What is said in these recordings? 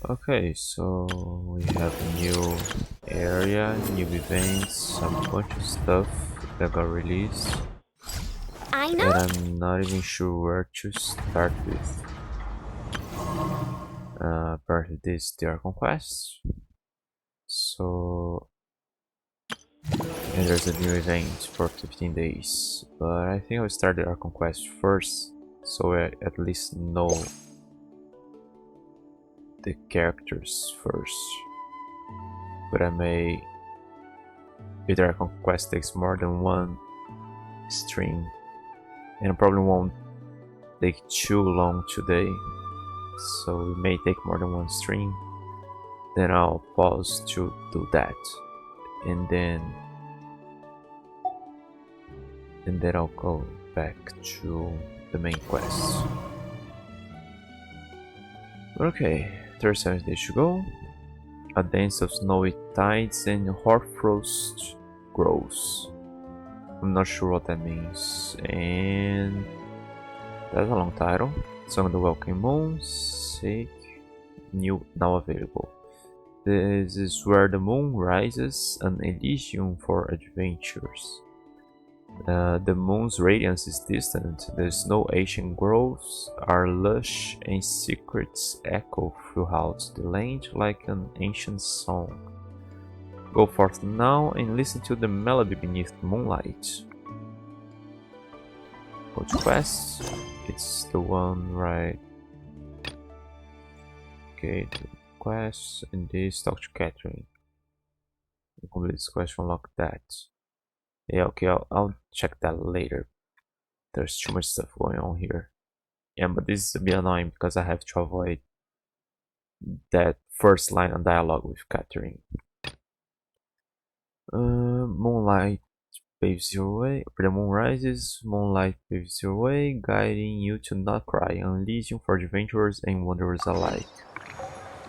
Okay, so we have a new area, new events, some bunch of stuff that got released, I know. and I'm not even sure where to start with. Apparently this is their conquest, so and there's a new event for 15 days, but I think I'll start the Arc Conquest first, so I at least know the characters first. But I may... if the Arc Conquest takes more than one stream, and it probably won't take too long today, so it may take more than one stream, then I'll pause to do that, and then I'll go back to the main quest. Okay, 37 days to go. A dance of snowy tides and Hoarfrost grows. I'm not sure what that means, and that's a long title. Song of the Welcome Moon, sick, new, now available. This is where the moon rises, an Elysium for adventures. The moon's radiance is distant, the snow ancient groves are lush, and secrets echo throughout the land like an ancient song. Go forth now and listen to the melody beneath the moonlight. Go to quest. It's the one right. Okay, the quest and this talk to Catherine. Complete this quest, unlock that. Yeah, okay, I'll check that later. There's too much stuff going on here. Yeah, but this is a bit annoying because I have to avoid that first line of dialogue with Catherine. Moonlight paves your way. The moon rises, moonlight paves your way, guiding you to nod-krai, an Elysium for adventurers and wanderers alike.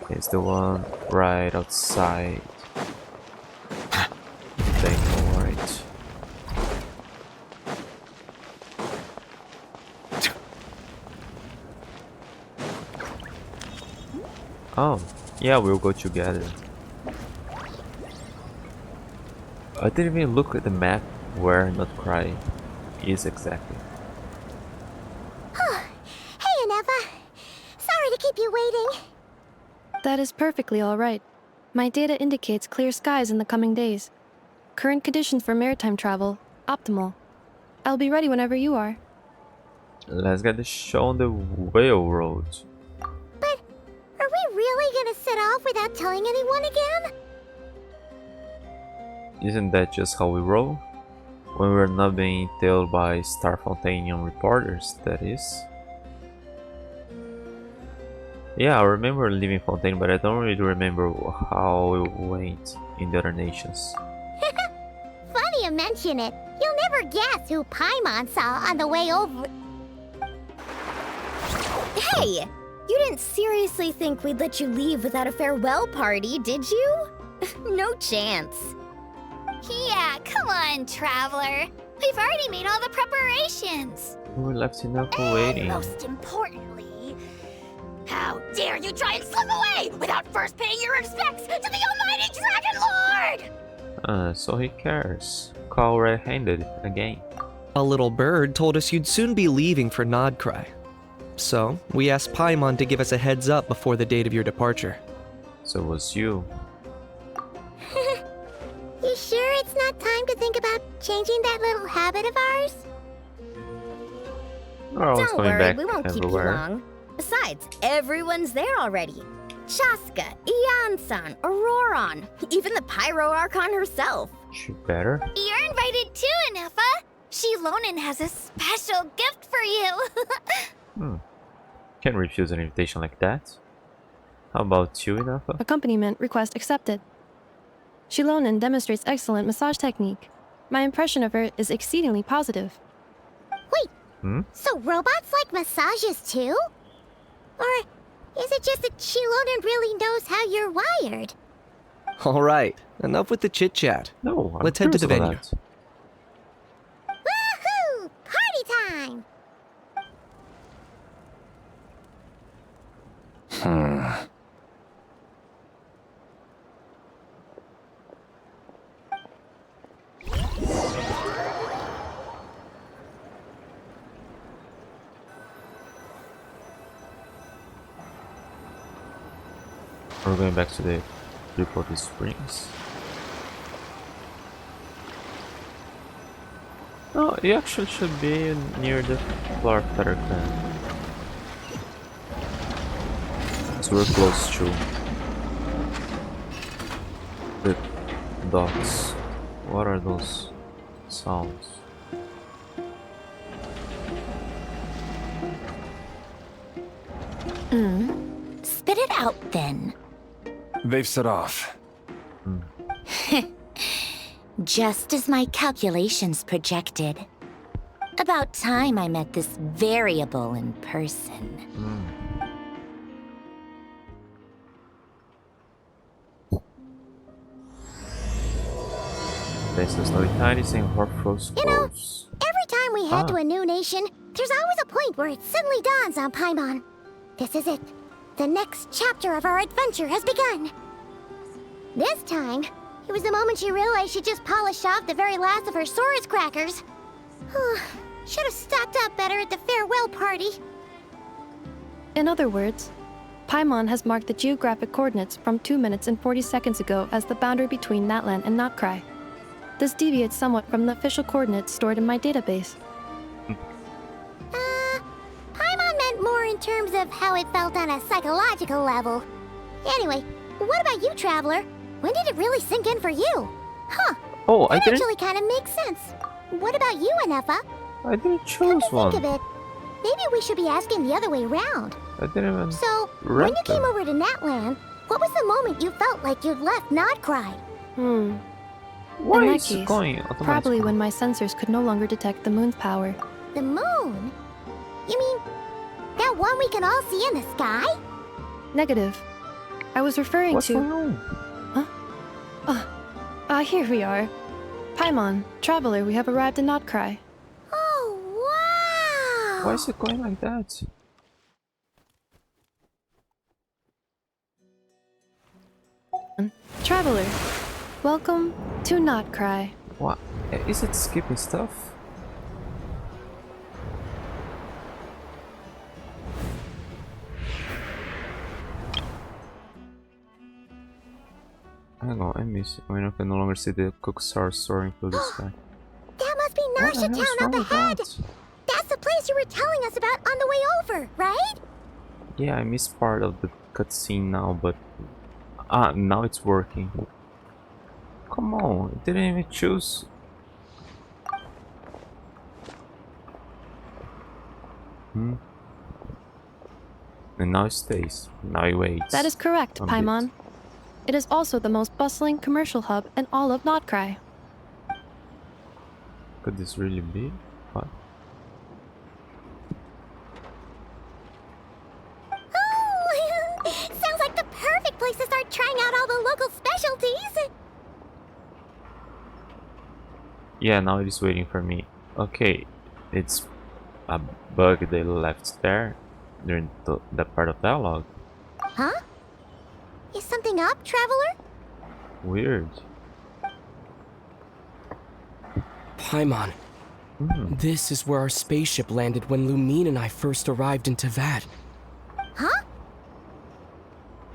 It's the one right outside. Alright. Oh, yeah, we'll go together. I didn't even look at the map where nod-krai is exactly. Hey, Aneva. Sorry to keep you waiting. That is perfectly all right. My data indicates clear skies in the coming days. Current conditions for maritime travel, optimal. I'll be ready whenever you are. Let's get the show on the whale road. But are we really gonna set off without telling anyone again? Isn't that just how we roll? When we're not being tailed by Starfontanian reporters, that is. Yeah, I remember leaving Fontaine, but I don't really remember how it went in the other nations. Funny you mention it. You'll never guess who Paimon saw on the way over. Hey! You didn't seriously think we'd let you leave without a farewell party, did you? No chance. Yeah, come on, Traveler. We've already made all the preparations. We were left enough for waiting. Most importantly, how dare you try and slip away without first paying your respects to the almighty Dragon Lord! So he cares. Call red-handed again. A little bird told us you'd soon be leaving for nod-krai. So, we asked Paimon to give us a heads up before the date of your departure. So it was you. You sure it's not time to think about changing that little habit of ours? We're always Don't coming worry, back we won't keep you everywhere. long. Besides, everyone's there already. Chaska, Ian-san, Auroron, even the Pyro Archon herself. She better. You're invited too, Anefa. Shilonen has a special gift for you. Can't refuse an invitation like that. How about you, Inafa? Accompaniment request accepted. Shilonen demonstrates excellent massage technique. My impression of her is exceedingly positive. Wait, so robots like massages too? Or is it just that Shilonen really knows how you're wired? Alright, enough with the chit-chat. No, I'm Let's head to the curious venue. about Woohoo! Party time! We're going back to the reported springs. Oh, you actually should be near the Flower Feather Clan. So we're close to the docks. What are those sounds? Spit it out then. They've set off. Just as my calculations projected. About time I met this variable in person. This is no tiny saying Hoarfrost You know, grows. every time we head to a new nation, there's always a point where it suddenly dawns on Paimon. This is it. The next chapter of our adventure has begun. This time, it was the moment she realized she just polished off the very last of her Sora's crackers. Should have stocked up better at the farewell party. In other words, Paimon has marked the geographic coordinates from 2 minutes and 40 seconds ago as the boundary between Natlan and nod-krai. This deviates somewhat from the official coordinates stored in my database. Paimon meant more in terms of how it felt on a psychological level. Anyway, what about you, Traveler? When did it really sink in for you? Huh, Oh, I that didn't. actually kind of makes sense. What about you, Anefa? I didn't Come choose to one. think of it, maybe we should be asking the other way round. I didn't even. So, when read you came them. over to Natlan, what was the moment you felt like you'd left nod-krai? Why in that is it case, going automatically? Probably when my sensors could no longer detect the moon's power. The moon? You mean that one we can all see in the sky? Negative. I was referring What's to... going on? Here we are. Paimon, Traveler, we have arrived in nod-krai. Oh, wow! Why is it going like that? Traveler, welcome to nod-krai. What? Is it skipping stuff? Hang on, I miss it. I mean, I can no longer see the Cookstar soaring through the sky. That must be What the Narsha hell is Town wrong up with ahead! that? That's the place you were telling us about on the way over, right? Yeah, I missed part of the cutscene now, but... now it's working. Come on, it didn't even choose. And now it stays. Now it waits. That is correct, a bit. Paimon. It is also the most bustling commercial hub in all of nod-krai. Could this really be? What? Oh, sounds like the perfect place to start trying out all the local specialties. Yeah, now it is waiting for me. Okay, it's a bug they left there during that part of dialogue. Huh? Is something up, Traveler? Weird. Paimon, this is where our spaceship landed when Lumine and I first arrived in Teyvat. Huh?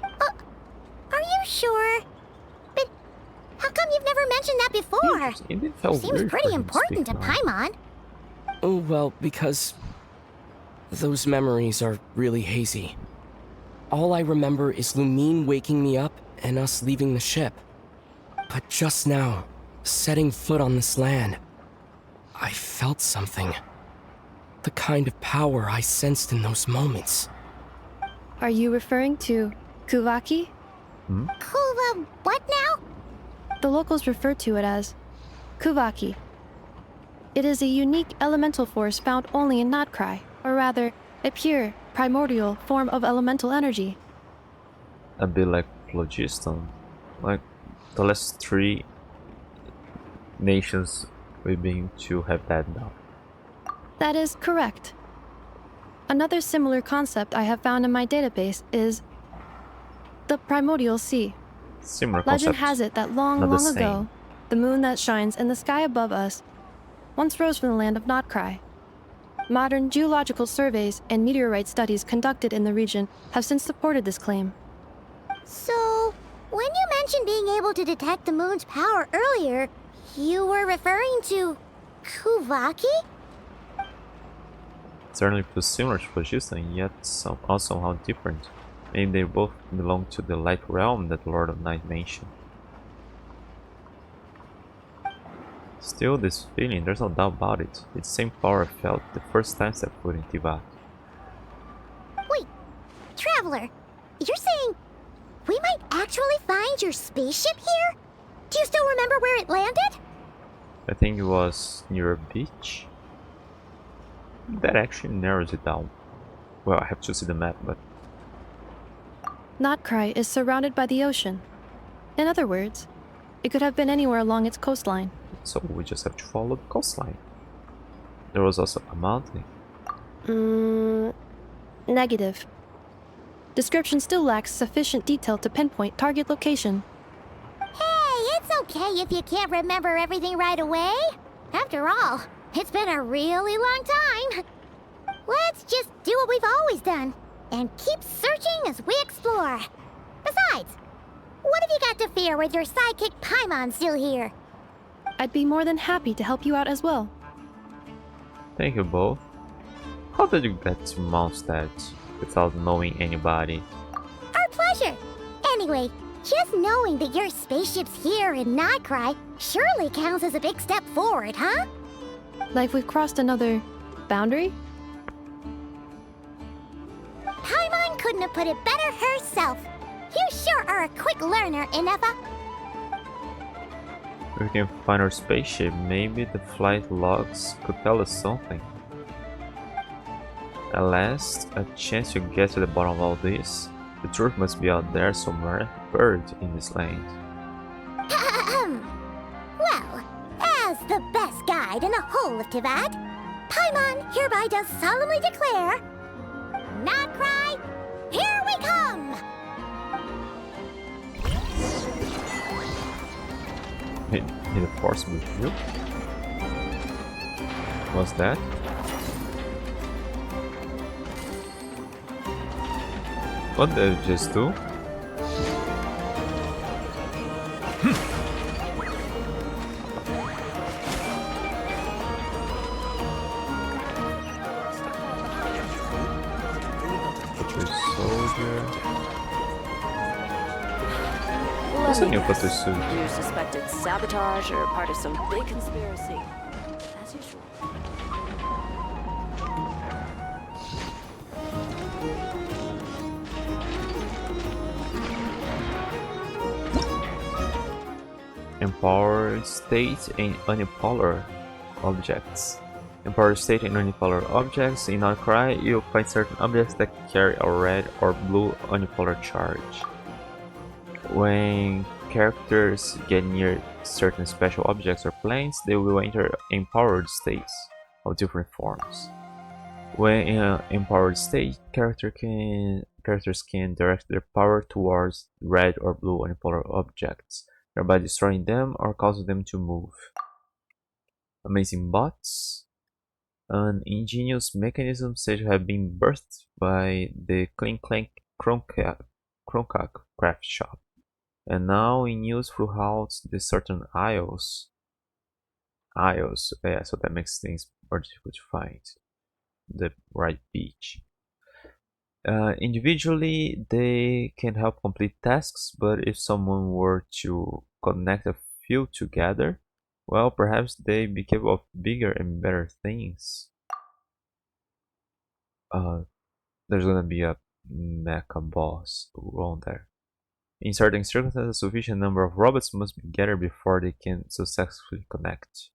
Are you sure? But how come you've never mentioned that before? It felt Seems weird pretty for him important to speak now. Paimon. Oh, well, because those memories are really hazy. All I remember is Lumine waking me up and us leaving the ship. But just now, setting foot on this land, I felt something. The kind of power I sensed in those moments. Are you referring to Kuvaki? Cool, what now? The locals refer to it as Kuvaki. It is a unique elemental force found only in nod-krai, or rather, a pure, primordial form of elemental energy. A bit like phlogiston. Like the last 3 nations we've been to have that now. That is correct. Another similar concept I have found in my database is the primordial sea. Similar Legend concept. has it that long, not the long same. ago, the moon that shines in the sky above us once rose from the land of nod-krai. Modern geological surveys and meteorite studies conducted in the region have since supported this claim. So, when you mentioned being able to detect the moon's power earlier, you were referring to Kuvaki? Certainly feels similar to Fujitsu, and yet also somehow different. Maybe they both belong to the light realm that Lord of Night mentioned. Still, this feeling, there's no doubt about it. It's the same power I felt the first time I stepped foot in Tivat. Wait, Traveler, you're saying we might actually find your spaceship here? Do you still remember where it landed? I think it was near a beach. That actually narrows it down. Well, I have to see the map, but Nod-krai is surrounded by the ocean. In other words, it could have been anywhere along its coastline. so we just have to follow the coastline. There was also a mountain. Negative. Description still lacks sufficient detail to pinpoint target location. Hey, it's okay if you can't remember everything right away. After all, it's been a really long time. Let's just do what we've always done and keep searching as we explore. Besides, what have you got to fear with your sidekick Paimon still here? I'd be more than happy to help you out as well. Thank you both. How did you get to Mondstadt without knowing anybody? Our pleasure. Anyway, just knowing that your spaceship's here in nod-krai surely counts as a big step forward, huh? Like we've crossed another boundary? Paimon couldn't have put it better herself. You sure are a quick learner, Inefa. If we can find our spaceship, maybe the flight logs could tell us something. At last, a chance to get to the bottom of all this. The truth must be out there somewhere, buried in this land. Well, as the best guide in the whole of Tivat, Paimon hereby does solemnly declare, nod-krai, here we come! Did the force move you? What's that? What did it just do? Butcher soldier. What's a new butcher suit? You suspected sabotage or part of some big conspiracy. As usual. Empowered state and unipolar objects. Empowered state and unipolar objects. In nod-krai, you find certain objects that carry a red or blue unipolar charge. When characters get near certain special objects or planes, they will enter empowered states of different forms. When in an empowered state, characters can direct their power towards red or blue unipolar objects, thereby destroying them or causing them to move. Amazing bots. An ingenious mechanism said to have been birthed by the Clink-Clank craft shop, and now in use throughout the certain isles. Yeah, so that makes things more difficult to find the right beach. Individually, they can help complete tasks, but if someone were to connect a few together, well, perhaps they'd be capable of bigger and better things. There's gonna be a mecha boss around there. In certain circumstances, a sufficient number of robots must be gathered before they can successfully connect.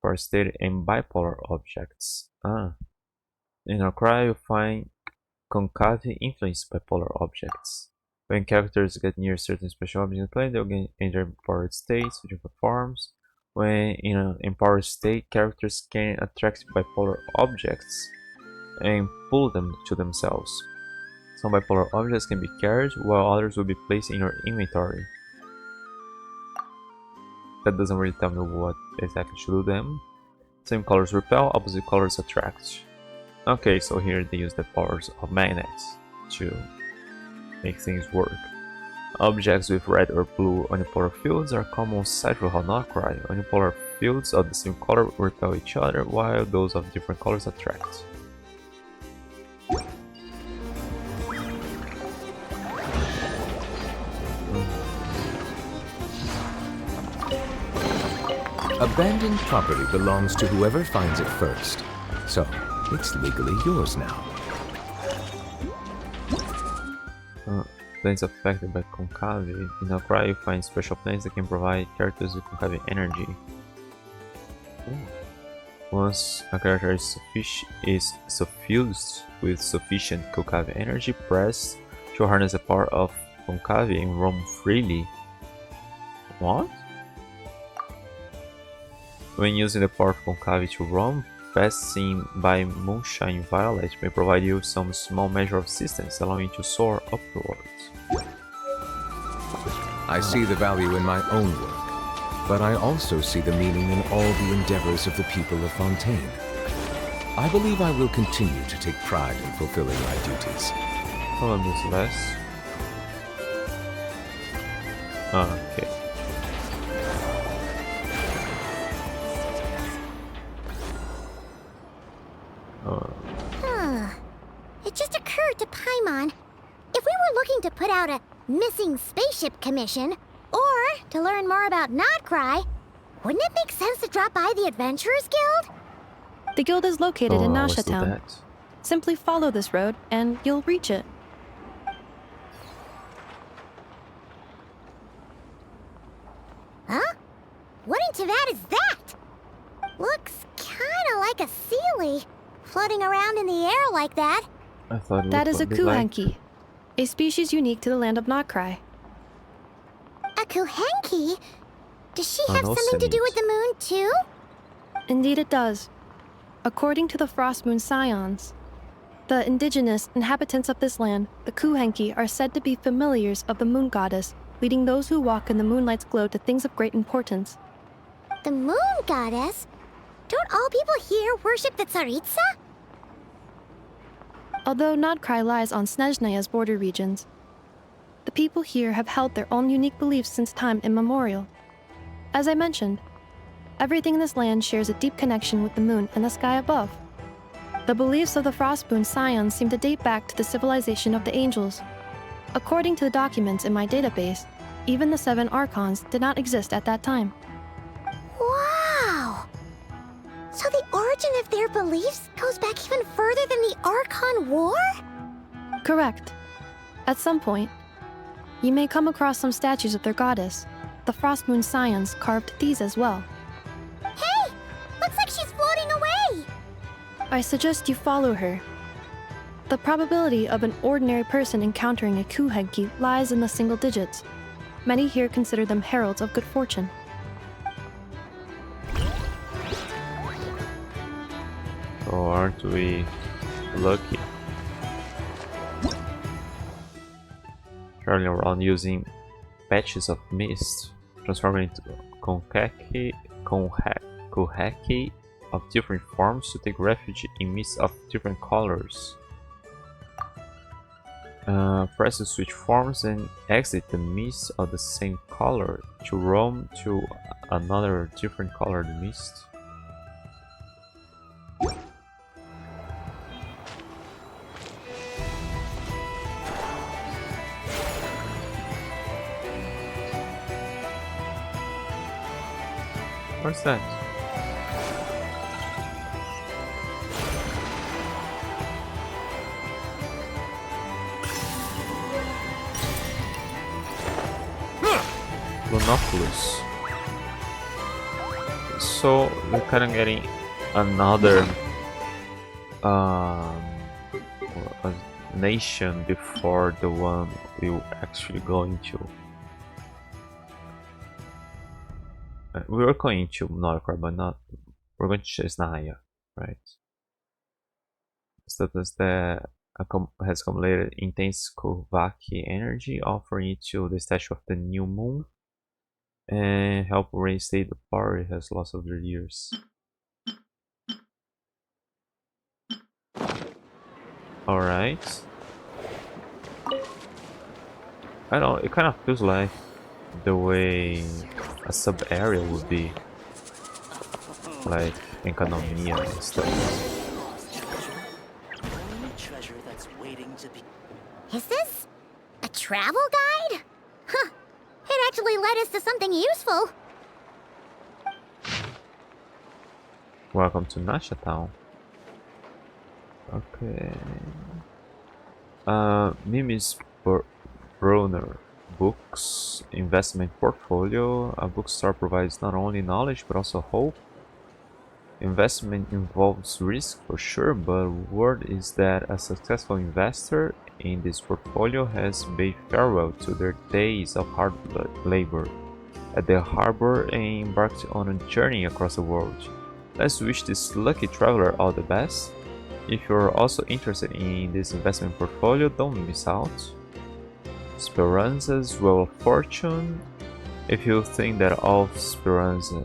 For state and bipolar objects. In nod-krai, you find concavity influenced bipolar objects. When characters get near certain special objects in play, they'll enter empowered states with different forms. When in an empowered state, characters can attract bipolar objects and pull them to themselves. Some bipolar objects can be carried, while others will be placed in your inventory. That doesn't really tell me what exactly to do them. Same colors repel, opposite colors attract. Okay, so here they use the powers of magnets to make things work. Objects with red or blue unipolar fields are common sight for nod-krai. Unipolar fields of the same color repel each other, while those of different colors attract. Abandoned property belongs to whoever finds it first. So, it's legally yours now. Planes affected by concave. In nod-krai you find special planes that can provide characters with concave energy. Once a character is suffused with sufficient concave energy, press to harness the power of concave and roam freely. What? When using the power of concave to roam, passing by Moonshine Violet may provide you some small measure of assistance, allowing you to soar upwards. I see the value in my own work, but I also see the meaning in all the endeavors of the people of Fontaine. I believe I will continue to take pride in fulfilling my duties. Hold on, this less. Okay. It just occurred to Paimon, if we were looking to put out a missing spaceship commission, or to learn more about nod-krai, wouldn't it make sense to drop by the Adventurers Guild? The guild is located in Let's do Nasha Town. that. Simply follow this road, and you'll reach it. Huh? What into that is that? Looks kinda like a Sealy, floating around in the air like that. I thought it That is a looked bit like- kuhenki, a species unique to the land of nod-krai. A kuhenki? Does she Oh, have no, something to do Cindy. with the moon, too? Indeed it does. According to the Frost Moon Scions, the indigenous inhabitants of this land, the kuhenki, are said to be familiars of the moon goddess, leading those who walk in the moonlight's glow to things of great importance. The moon goddess? Don't all people here worship the Tsaritsa? Although nod-krai lies on Snezhnaya's border regions, the people here have held their own unique beliefs since time immemorial. As I mentioned, everything in this land shares a deep connection with the moon and the sky above. The beliefs of the Frost Moon Scions seem to date back to the civilization of the angels. According to the documents in my database, even the 7 Archons did not exist at that time. Wow! So the origin of their beliefs goes back even further than the Archon War? Correct. At some point, you may come across some statues of their goddess. The Frost Moon Scions carved these as well. Hey! Looks like she's floating away! I suggest you follow her. The probability of an ordinary person encountering a kuhenki lies in the single digits. Many here consider them heralds of good fortune. So aren't we lucky? Traveling around using patches of mist, transforming into kuheki of different forms to take refuge in mist of different colors. Press to switch forms and exit the mist of the same color to roam to another different colored mist. What's that? Lunoculus. So we're kind of getting another a nation before the one we actually going to. We were going to nod-krai, but not. We're going to Chesnaya, right? Status that has accumulated intense Kovaki energy, offering it to the statue of the new moon and help reinstate the power it has lost over the years. Alright. I don't know, it kind of feels like the way a sub area would be, like economia and stuff. Is this a travel guide? Huh. It actually led us to something useful. Welcome to Nasha Town. Okay. Mimi's Broner Books Investment Portfolio. A bookstore provides not only knowledge but also hope. Investment involves risk for sure, but word is that a successful investor in this portfolio has bade farewell to their days of hard labor at the harbor and embarked on a journey across the world. Let's wish this lucky traveler all the best. If you're also interested in this investment portfolio, don't miss out. Speranza's Wheel of Fortune. If you think that all Speranza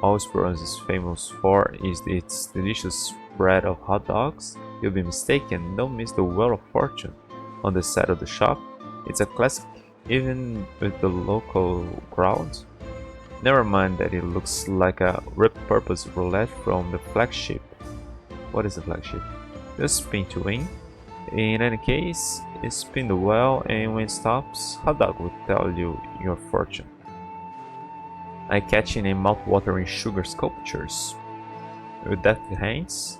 is famous for is its delicious spread of hot dogs, you'll be mistaken. Don't miss the Wheel of Fortune on the side of the shop. It's a classic even with the local crowd. Never mind that it looks like a repurposed roulette from the flagship. What is the flagship? Just spin to win. In any case, spin the wheel and when it stops, hot dog will tell you your fortune. Eye-catching and mouth-watering sugar sculptures. With deft hands,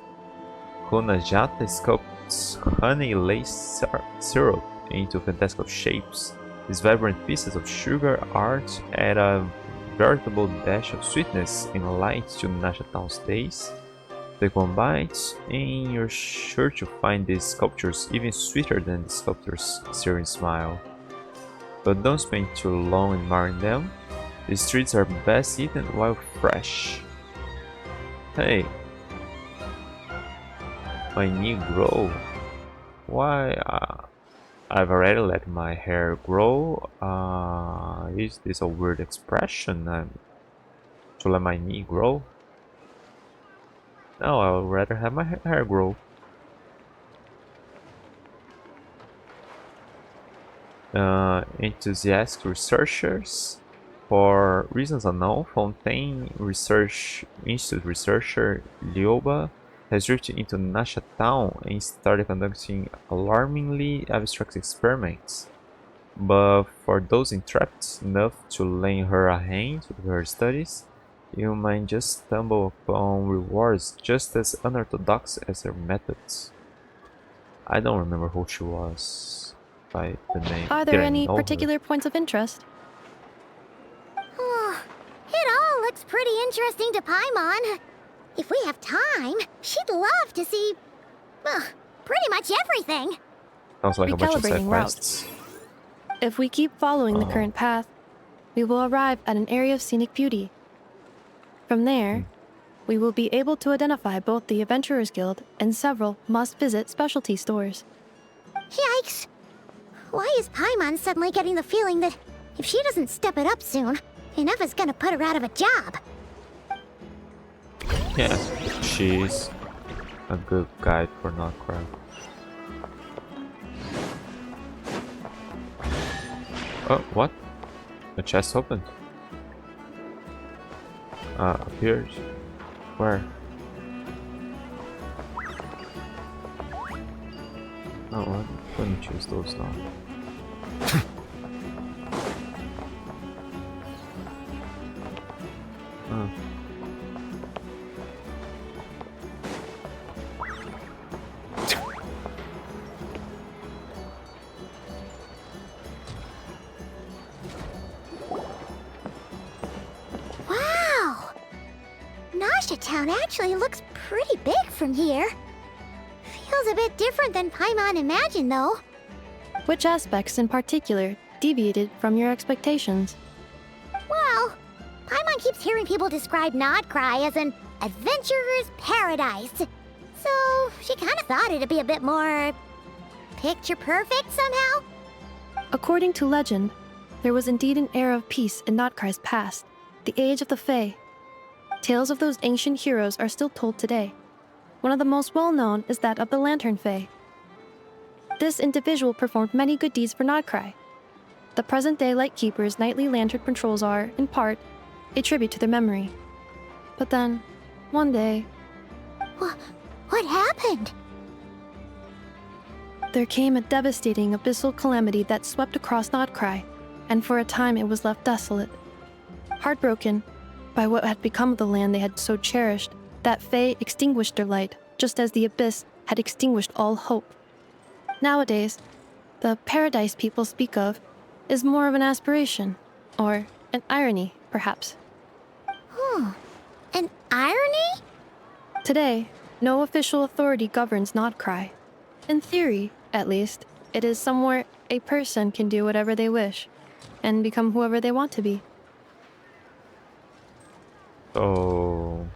Hunajata sculpts honey-laced syrup into fantastical shapes. These vibrant pieces of sugar art add a veritable dash of sweetness and light to Nasha Town's days. Take one bite, and you're sure to find these sculptures even sweeter than the sculptor's serene smile. But don't spend too long admiring them. These treats are best eaten while fresh. Hey, my knee grow. Why? I've already let my hair grow. Is this a weird expression? To let my knee grow? No, I would rather have my hair grow. Enthusiastic researchers. For reasons unknown, Fontaine Research Institute researcher Lioba has drifted into Nasha Town and started conducting alarmingly abstract experiments. But for those entrapped enough to lend her a hand with her studies, you might just stumble upon rewards just as unorthodox as her methods. I don't remember who she was by the name. Are there any particular points of interest? It all looks pretty interesting to Paimon. If we have time, she'd love to see, pretty much everything. Sounds like a bunch of side Recalibrating quests. If we keep following the current path, we will arrive at an area of scenic beauty. From there, we will be able to identify both the Adventurers Guild and several must-visit specialty stores. Yikes! Why is Paimon suddenly getting the feeling that if she doesn't step it up soon, Ineva's gonna put her out of a job? Yeah, she's a good guide for nod-krai. Oh, what? The chest opened. Appears. Where? Oh, I couldn't choose those now. Oh. Wow! Nasha Town actually looks pretty big from here. Feels a bit different than Paimon imagined, though. Which aspects in particular deviated from your expectations? Well, Paimon keeps hearing people describe nod-krai as an adventurer's paradise. So she kind of thought it'd be a bit more picture perfect somehow. According to legend, there was indeed an era of peace in nod-krai's past, the age of the Fae. Tales of those ancient heroes are still told today. One of the most well-known is that of the Lantern Fae. This individual performed many good deeds for nod-krai. The present-day Lightkeeper's nightly lantern patrols are, in part, a tribute to their memory. But then, one day... What happened? There came a devastating abyssal calamity that swept across Nod-krai, and for a time it was left desolate. Heartbroken by what had become of the land they had so cherished, that Fae extinguished their light, just as the abyss had extinguished all hope. Nowadays, the paradise people speak of is more of an aspiration, or an irony, perhaps. An irony? Today, no official authority governs nod-krai. In theory, at least, it is somewhere a person can do whatever they wish, and become whoever they want to be. So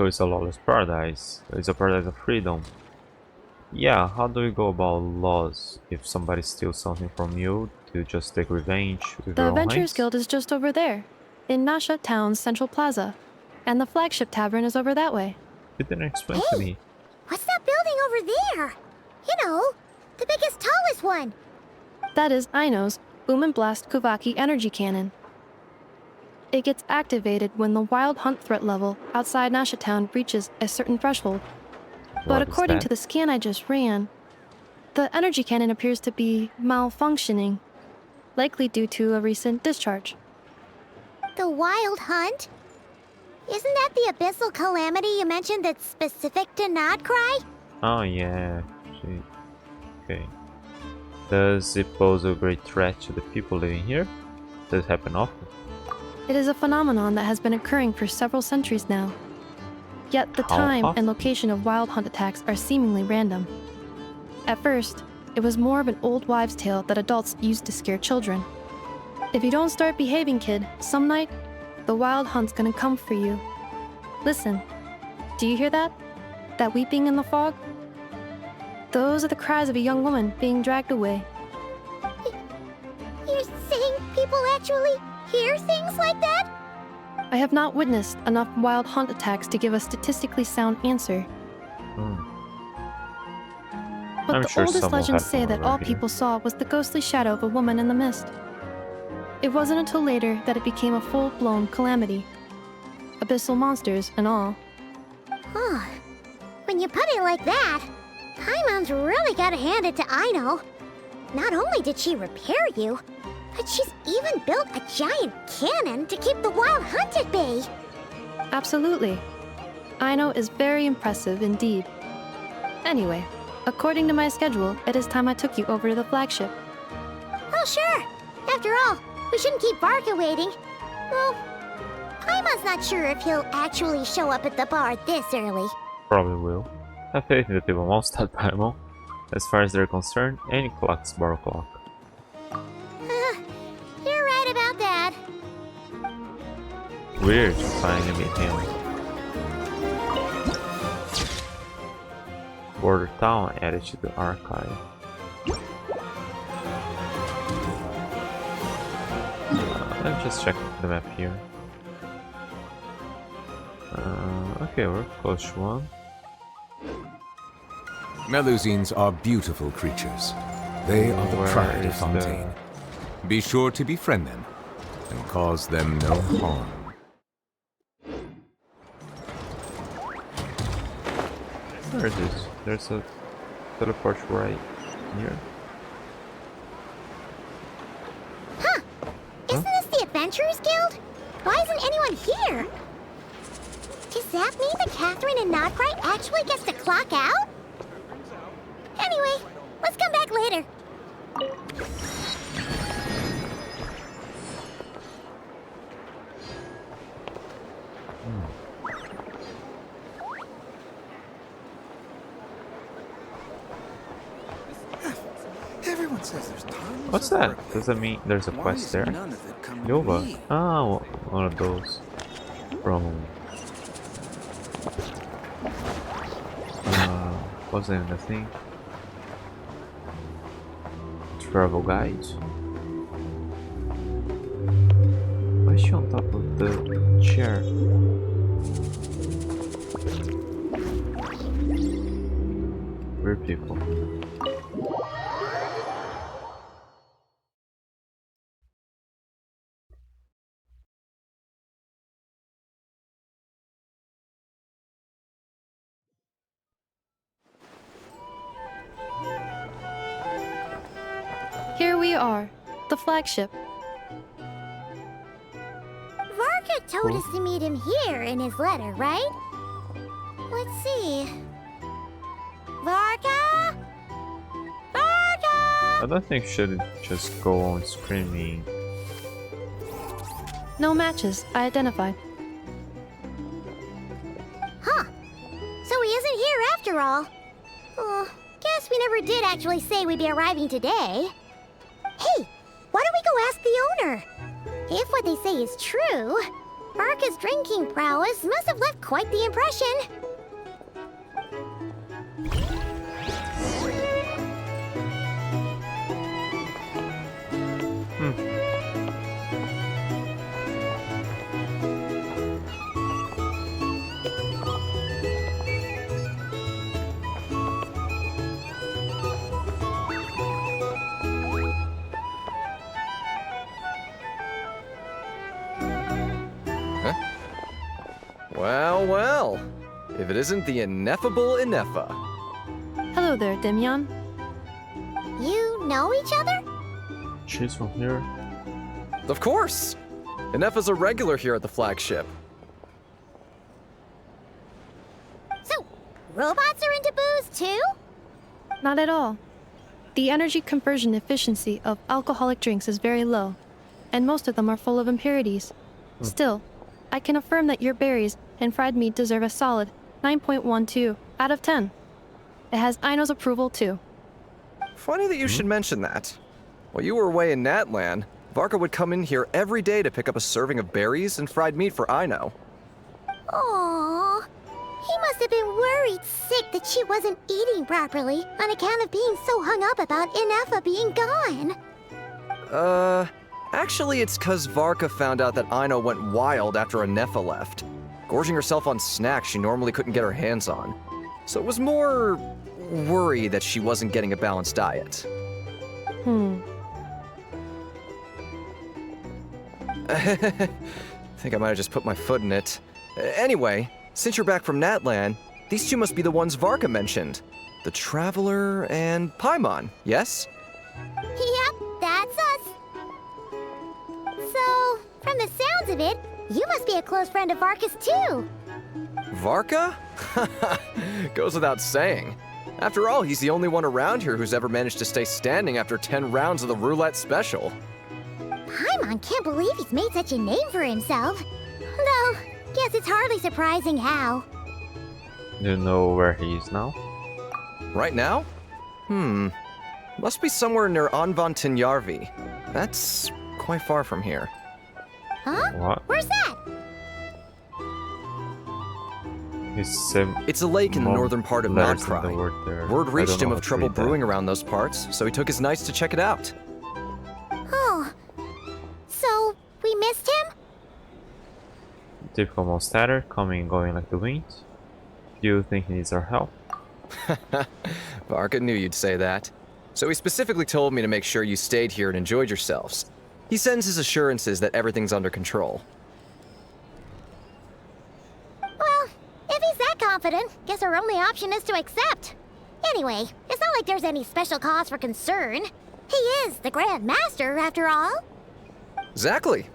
it's a lawless paradise. It's a paradise of freedom. Yeah, how do you go about laws if somebody steals something from you? Do you just take revenge with The your own Adventurers hands? Guild is just over there, in Nasha Town's central plaza, and the flagship tavern is over that way. You didn't explain to me. What's that building over there? You know, the biggest, tallest one. That is Aino's Boom and Blast Kuvaki energy cannon. It gets activated when the wild hunt threat level outside Nasha Town reaches a certain threshold. But What is according that? to the scan I just ran, the energy cannon appears to be malfunctioning, likely due to a recent discharge. The wild hunt? Isn't that the abyssal calamity you mentioned that's specific to nod-krai? Oh yeah. Okay. Does it pose a great threat to the people living here? Does it happen often? It is a phenomenon that has been occurring for several centuries now. Yet the How time often? and location of wild hunt attacks are seemingly random. At first, it was more of an old wives' tale that adults used to scare children. If you don't start behaving, kid, some night, the wild hunt's gonna come for you. Listen, do you hear that? That weeping in the fog? Those are the cries of a young woman being dragged away. You're saying people actually hear things like that? I have not witnessed enough wild hunt attacks to give a statistically sound answer. But I'm the sure oldest some will legends have say one that all over here. people saw was the ghostly shadow of a woman in the mist. It wasn't until later that it became a full-blown calamity. Abyssal monsters and all. When you put it like that, Paimon's really gotta hand it to Aino. Not only did she repair you, but she's even built a giant cannon to keep the wild hunt at bay. Absolutely. Aino is very impressive indeed. Anyway, according to my schedule, it is time I took you over to the flagship. Oh, sure. After all, we shouldn't keep Barca waiting. Well, Paimon's not sure if he'll actually show up at the bar this early. Probably will. Have faith in the people most that Paimon. As far as they're concerned, any clock's bar clock. You're right about that. Weird to finally meet him. Border town added to the archive. Let me just check the map here. Okay, we're close to one. Melusines are beautiful creatures. They are the Where pride of is the- Fontaine. Be sure to befriend them and cause them no harm. Where is this? There's a teleport right here. Isn't this the Adventurers Guild? Why isn't anyone here? Does that mean that Catherine and nod-krai actually gets to clock out? Anyway, let's come back later. Everyone says there's tons What's of that? work Does that lately. mean there's a Why quest is there? none of it coming to Nova. me? Ah, one of those. From... what's the name of the thing? Travel guide? Why is she on top of the chair? Weird people. Here we are, the flagship. Varka told us to meet him here in his letter, right? Let's see. Varka? Varka! I don't think should just go on screaming. No matches, I identified. Huh. So he isn't here after all. Oh, guess we never did actually say we'd be arriving today. Hey, why don't we go ask the owner? If what they say is true, Varka's drinking prowess must have left quite the impression. Well, well. If it isn't the ineffable Ineffa. Hello there, Demyon. You know each other? She's from here. Of course! Ineffa's a regular here at the flagship. So, robots are into booze too? Not at all. The energy conversion efficiency of alcoholic drinks is very low, and most of them are full of impurities. Still, I can affirm that your berries and fried meat deserve a solid 9.12 out of 10. It has Aino's approval too. Funny that you should mention that. While you were away in Natlan, Varka would come in here every day to pick up a serving of berries and fried meat for Aino. Aww. He must have been worried sick that she wasn't eating properly on account of being so hung up about Ineffa being gone. Actually it's 'cause Varka found out that Aino went wild after Ineffa left, gorging herself on snacks she normally couldn't get her hands on. So it was more worry that she wasn't getting a balanced diet. I think I might have just put my foot in it. Anyway, since you're back from Natlan, these two must be the ones Varka mentioned. The Traveler and Paimon, yes? Yep, that's us. So, from the sounds of it, you must be a close friend of Varka's too. Varka? Goes without saying. After all, he's the only one around here who's ever managed to stay standing after 10 rounds of the roulette special. Paimon can't believe he's made such a name for himself. Though, guess it's hardly surprising how. Do you know where he is now? Right now? Must be somewhere near Anvantinyarvi. That's quite far from here. Huh? What? Where's that? It's a lake in the northern part of nod-krai. Word reached him of trouble brewing around those parts, so he took his knights to check it out. Oh. So, we missed him? Typical monster, coming and going like the wind. Do you think he needs our help? Varka knew you'd say that. So he specifically told me to make sure you stayed here and enjoyed yourselves. He sends his assurances that everything's under control. Well, if he's that confident, guess our only option is to accept. Anyway, it's not like there's any special cause for concern. He is the Grand Master, after all. Exactly.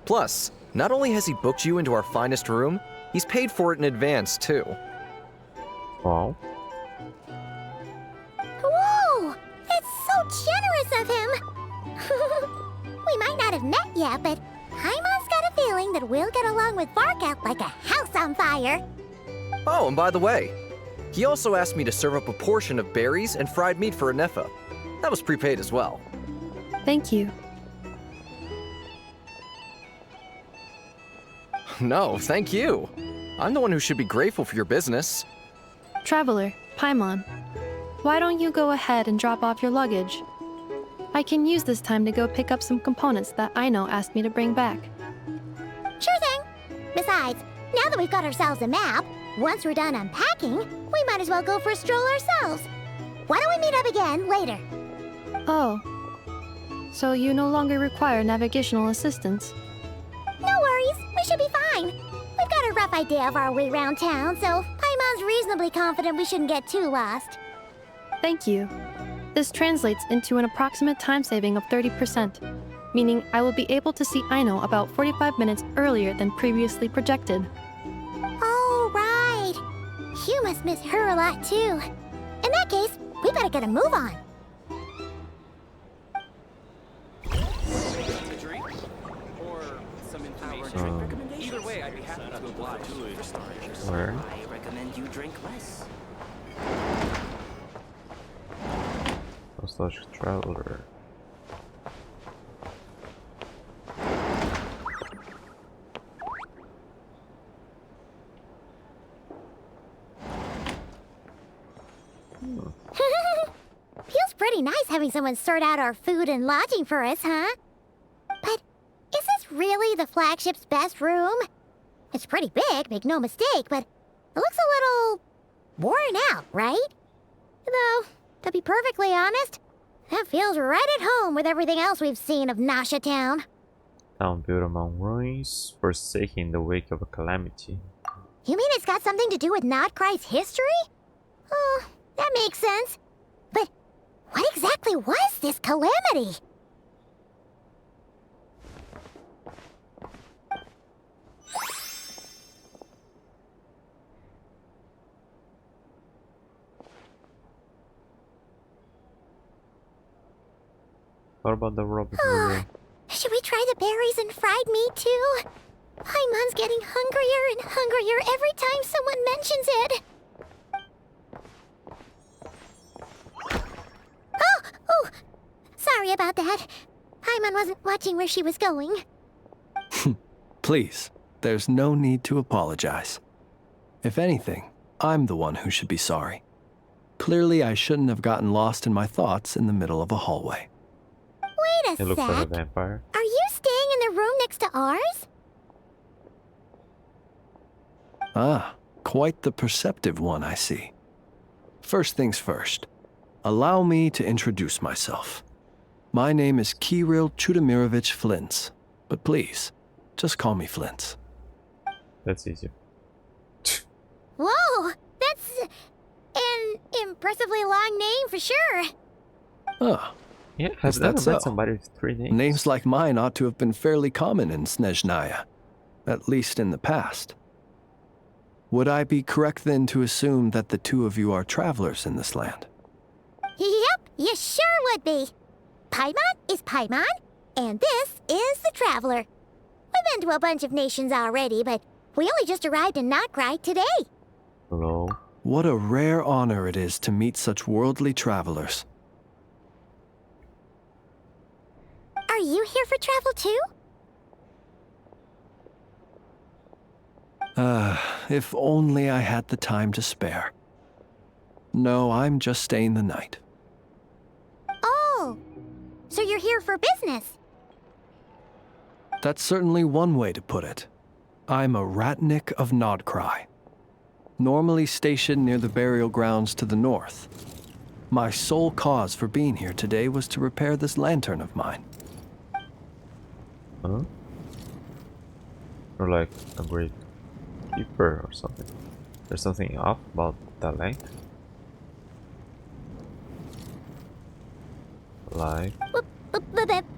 Plus, not only has he booked you into our finest room, he's paid for it in advance, too. Wow. Whoa! It's so generous of him! We might not have met yet, but Paimon's got a feeling that we'll get along with Varka like a house on fire. Oh, and by the way, he also asked me to serve up a portion of berries and fried meat for Ineffa. That was prepaid as well. Thank you. No, thank you. I'm the one who should be grateful for your business. Traveler, Paimon, why don't you go ahead and drop off your luggage? I can use this time to go pick up some components that Aino asked me to bring back. Sure thing. Besides, now that we've got ourselves a map, once we're done unpacking, we might as well go for a stroll ourselves. Why don't we meet up again later? Oh. So you no longer require navigational assistance? No worries, we should be fine. We've got a rough idea of our way around town, so Paimon's reasonably confident we shouldn't get too lost. Thank you. This translates into an approximate time saving of 30%, meaning I will be able to see Aino about 45 minutes earlier than previously projected. Oh, right. You must miss her a lot, too. In that case, we better get a move on. Either way, I'd be happy to oblige. For starters, Where? I recommend you drink less. Nostalgic Traveler. Feels pretty nice having someone sort out our food and lodging for us, huh? But is this really the flagship's best room? It's pretty big, make no mistake, but it looks a little worn out, right? Though, to be perfectly honest, that feels right at home with everything else we've seen of Nasha Town. Town built among ruins, forsaken in the wake of a calamity. You mean it's got something to do with nod-krai's history? Oh, that makes sense. But what exactly was this calamity? What about the robot video? Should we try the berries and fried meat too? Paimon's getting hungrier and hungrier every time someone mentions it. Oh! Sorry about that. Paimon wasn't watching where she was going. Please, there's no need to apologize. If anything, I'm the one who should be sorry. Clearly, I shouldn't have gotten lost in my thoughts in the middle of a hallway. Wait a It looks like a sec. vampire. Are you staying in the room next to ours? Ah, quite the perceptive one, I see. First things first, allow me to introduce myself. My name is Kirill Chudamirovich Flintz, but please, just call me Flintz. That's easy. Whoa! That's an impressively long name for sure. Ah, Yeah, I've Is that never met so? somebody with 3 names. names like mine ought to have been fairly common in Snezhnaya, at least in the past. Would I be correct then to assume that the two of you are travelers in this land? Yep, you sure would be. Paimon is Paimon, and this is the Traveler. We've been to a bunch of nations already, but we only just arrived in nod-krai today. Hello. What a rare honor it is to meet such worldly travelers. Are you here for travel too? If only I had the time to spare. No, I'm just staying the night. Oh, so you're here for business? That's certainly one way to put it. I'm a ratnik of nod-krai, normally stationed near the burial grounds to the north. My sole cause for being here today was to repair this lantern of mine. Huh? Or like a great keeper or something. There's something off about that length. Like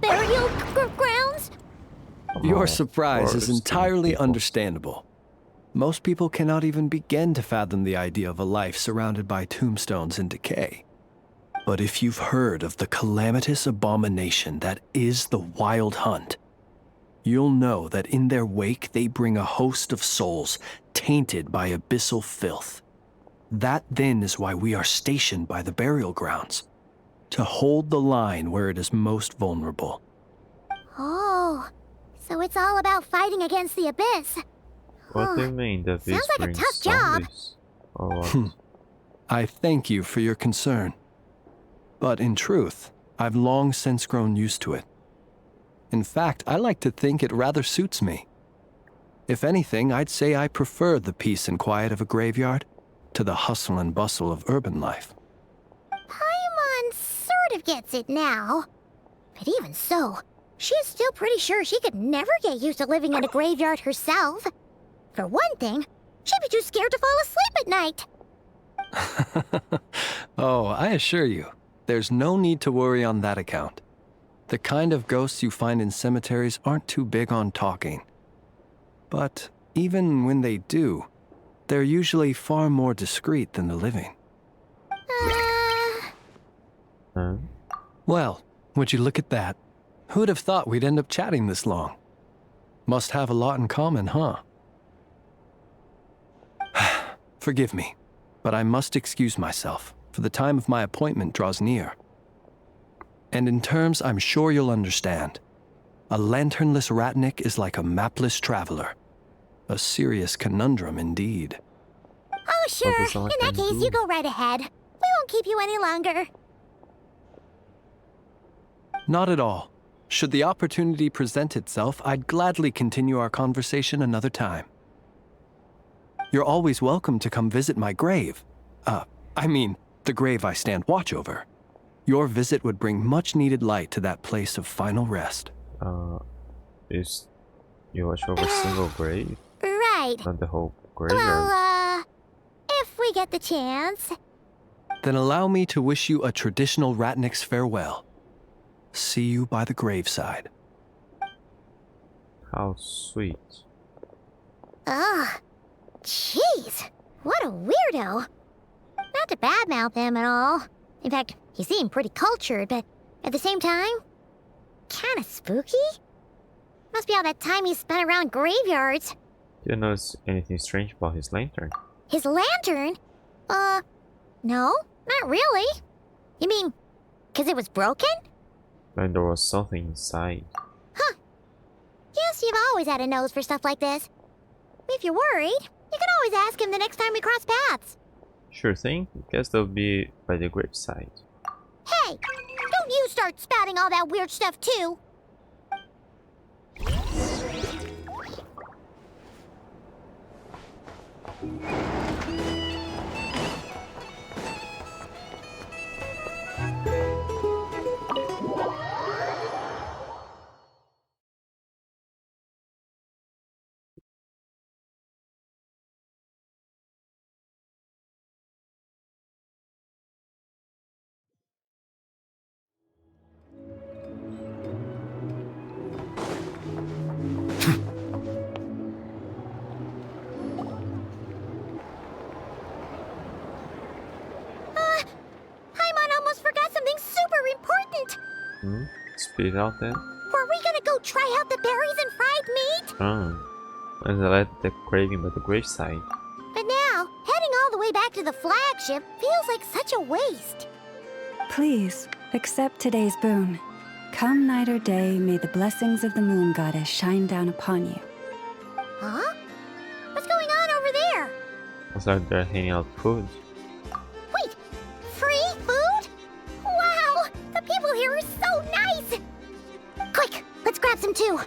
Burial grounds? Your surprise is forest entirely people. understandable. Most people cannot even begin to fathom the idea of a life surrounded by tombstones and decay. But if you've heard of the calamitous abomination that is the Wild Hunt, you'll know that in their wake they bring a host of souls tainted by abyssal filth. That then is why we are stationed by the burial grounds, to hold the line where it is most vulnerable. Oh, so it's all about fighting against the abyss. what do you mean that this Sounds like a brings tough job. zombies? Or what? I thank you for your concern. But in truth, I've long since grown used to it. In fact, I like to think it rather suits me. If anything, I'd say I prefer the peace and quiet of a graveyard to the hustle and bustle of urban life. Paimon sort of gets it now. But even so, she's still pretty sure she could never get used to living in a graveyard herself. For one thing, she'd be too scared to fall asleep at night. Oh, I assure you, There's no need to worry on that account. The kind of ghosts you find in cemeteries aren't too big on talking. But even when they do, they're usually far more discreet than the living. Huh? Well, would you look at that? Who'd have thought we'd end up chatting this long? Must have a lot in common, huh? Forgive me, but I must excuse myself, for the time of my appointment draws near. And in terms I'm sure you'll understand, a lanternless ratnik is like a mapless traveler. A serious conundrum indeed. Oh, sure. does all In that that case, do? you go right ahead. We won't keep you any longer. Not at all. Should the opportunity present itself, I'd gladly continue our conversation another time. You're always welcome to come visit my grave. I mean, the grave I stand watch over. Your visit would bring much needed light to that place of final rest. Is you watch over a single grave, Right. not the whole graveyard? Well, if we get the chance. Then allow me to wish you a traditional ratnik's farewell. See you by the graveside. How sweet. Ugh. Jeez. What a weirdo. Not to badmouth him at all. In fact, he seemed pretty cultured, but at the same time, kinda spooky? Must be all that time he spent around graveyards. Did you notice anything strange about his lantern? His lantern? No, not really. You mean, 'cause it was broken? When there was something inside. Huh. Guess you've always had a nose for stuff like this. If you're worried, you can always ask him the next time we cross paths. Sure thing. Guess they'll be by the graveside. Hey, don't you start spouting all that weird stuff too. Paimon almost forgot something super important. Spit it out then. Were we gonna go try out the berries and fried meat? And I let the craving by the graveside. But now, heading all the way back to the flagship feels like such a waste. Please, accept today's boon. Come night or day, may the blessings of the moon goddess shine down upon you. Huh? What's going on over there? Looks like they're handing out food. Wait, free food? Wow, the people here are so nice! Quick, let's grab some too.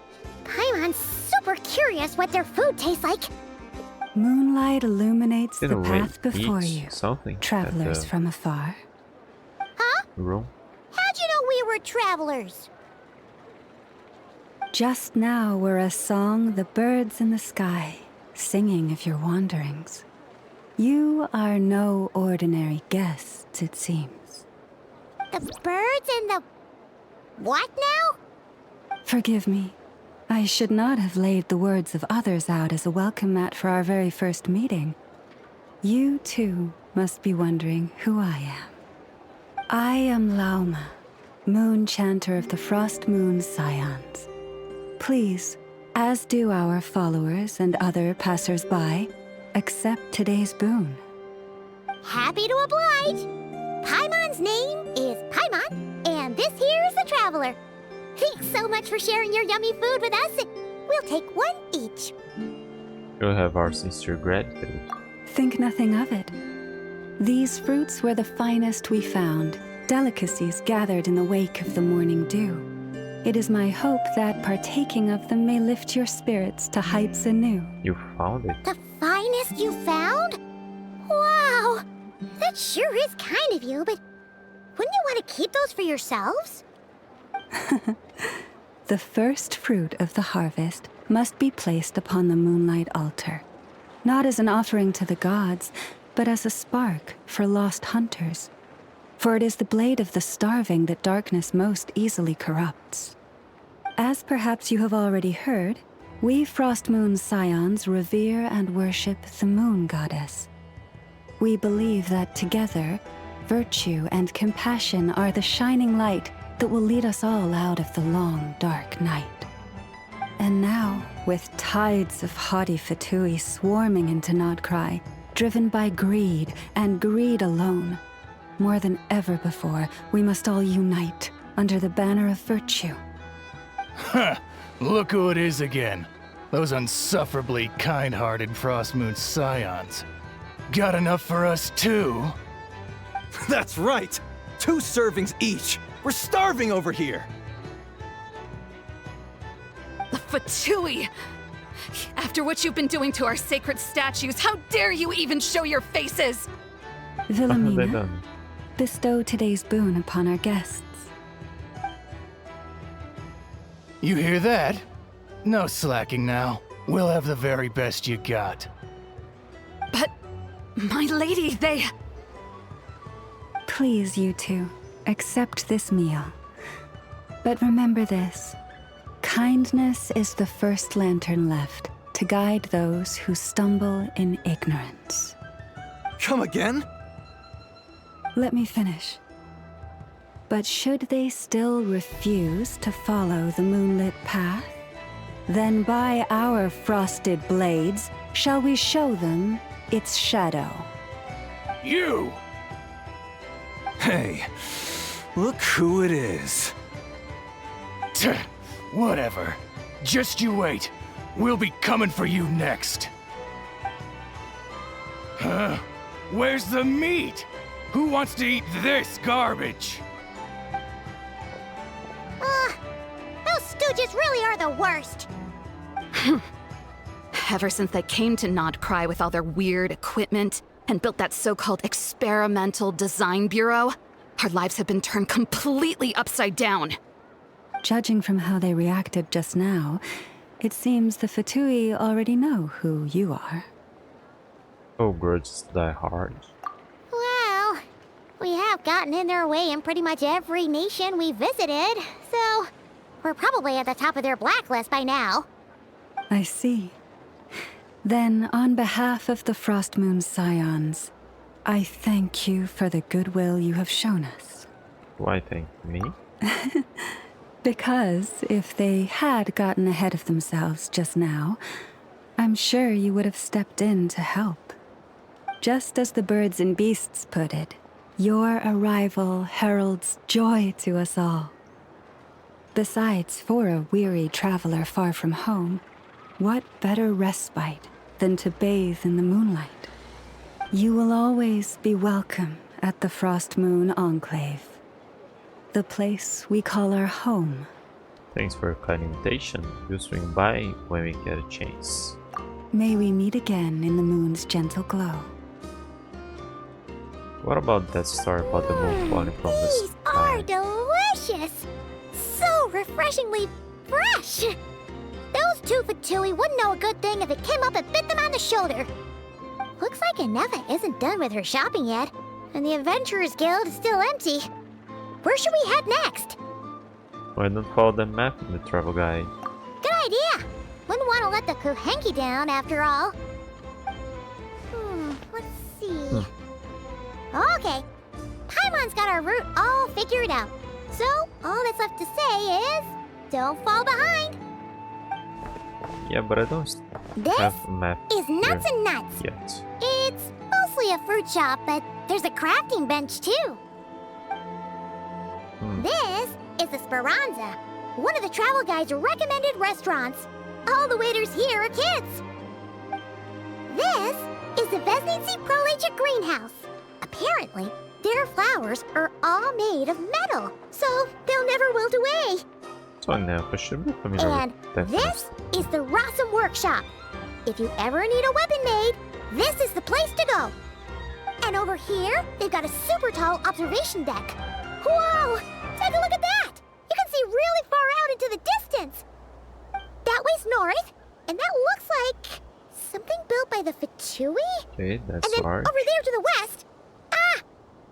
Paimon's super curious what their food tastes like. Moonlight illuminates the Didn't path we before eat you, something travelers at the from afar. Huh? room? How'd you know we were travelers? Just now were a song the birds in the sky, singing of your wanderings. You are no ordinary guests, it seems. The birds and the... what now? Forgive me. I should not have laid the words of others out as a welcome mat for our very first meeting. You, too, must be wondering who I am. I am Lauma, moon chanter of the Frost Moon's scions. Please, as do our followers and other passers-by, accept today's boon. Happy to oblige. Paimon's name is Paimon, and this here is the traveler. Thanks so much for sharing your yummy food with us. We'll take one each. You'll have our sincere gratitude. Think nothing of it. These fruits were the finest we found, delicacies gathered in the wake of the morning dew. It is my hope that partaking of them may lift your spirits to heights anew. You found it. The finest you found? Wow, that sure is kind of you, but wouldn't you want to keep those for yourselves? The first fruit of the harvest must be placed upon the moonlight altar, not as an offering to the gods, but as a spark for lost hunters. for it is the blade of the starving that darkness most easily corrupts. As perhaps you have already heard, we Frost Moon Scions revere and worship the Moon Goddess. We believe that together, virtue and compassion are the shining light that will lead us all out of the long, dark night. And now, with tides of haughty Fatui swarming into nod-krai, driven by greed and greed alone, more than ever before, we must all unite under the banner of virtue. Ha! Look who it is again. Those unsufferably kind-hearted Frost Moon Scions. Got enough for us too? That's right! 2 servings each! We're starving over here! The Fatui! After what you've been doing to our sacred statues, how dare you even show your faces? Wilhelmina, bestow today's boon upon our guests. You hear that? No slacking now. We'll have the very best you got. But, my lady, they... Please, you two, accept this meal. But remember this. Kindness is the first lantern left to guide those who stumble in ignorance. Come again? Let me finish. But should they still refuse to follow the moonlit path, then by our frosted blades shall we show them its shadow. You! Hey, look who it is. Whatever. Just you wait. We'll be coming for you next. Huh? Where's the meat? Who wants to eat this garbage? Those stooges really are the worst. Ever since they came to nod-krai with all their weird equipment and built that so-called experimental design bureau, our lives have been turned completely upside down. Judging from how they reacted just now, it seems the Fatui already know who you are. Oh, grudges die hard. Well, we have gotten in their way in pretty much every nation we visited, so we're probably at the top of their blacklist by now. I see. Then, on behalf of the Frost Moon Scions, I thank you for the goodwill you have shown us. Why thank me? Because if they had gotten ahead of themselves just now, I'm sure you would have stepped in to help. Just as the birds and beasts put it, your arrival heralds joy to us all. Besides, for a weary traveler far from home, what better respite than to bathe in the moonlight? You will always be welcome at the Frost Moon Enclave, the place we call our home. Thanks for your kind invitation. We'll swing by when we get a chance. May we meet again in the moon's gentle glow. What about that story about the moon falling from the These sky? are delicious! So refreshingly fresh! Those 2 Fatui wouldn't know a good thing if it came up and bit them on the shoulder. Looks like Aneva isn't done with her shopping yet, and the Adventurers Guild is still empty. Where should we head next? Why not follow the map in the travel guide? Good idea! Wouldn't want to let the Kuhenki down, after all. Let's see. Okay. Paimon's got our route all figured out. So, all that's left to say is, don't fall behind. Yeah, but I don't This have a map is Nuts here and Nuts. yet. It's mostly a fruit shop, but there's a crafting bench too. This is the Speranza, one of the travel guide's recommended restaurants. All the waiters here are kids. This is the Vesnici Prolegia greenhouse. Apparently, their flowers are all made of metal, so they'll never wilt away. So now I should be familiar And with that. this is the Rossum Workshop. If you ever need a weapon made, this is the place to go. And over here, they've got a super tall observation deck. Whoa! Take a look at that! You can see really far out into the distance. That way's north, and that looks like something built by the Fatui? Okay, that's And then large. over there to the west,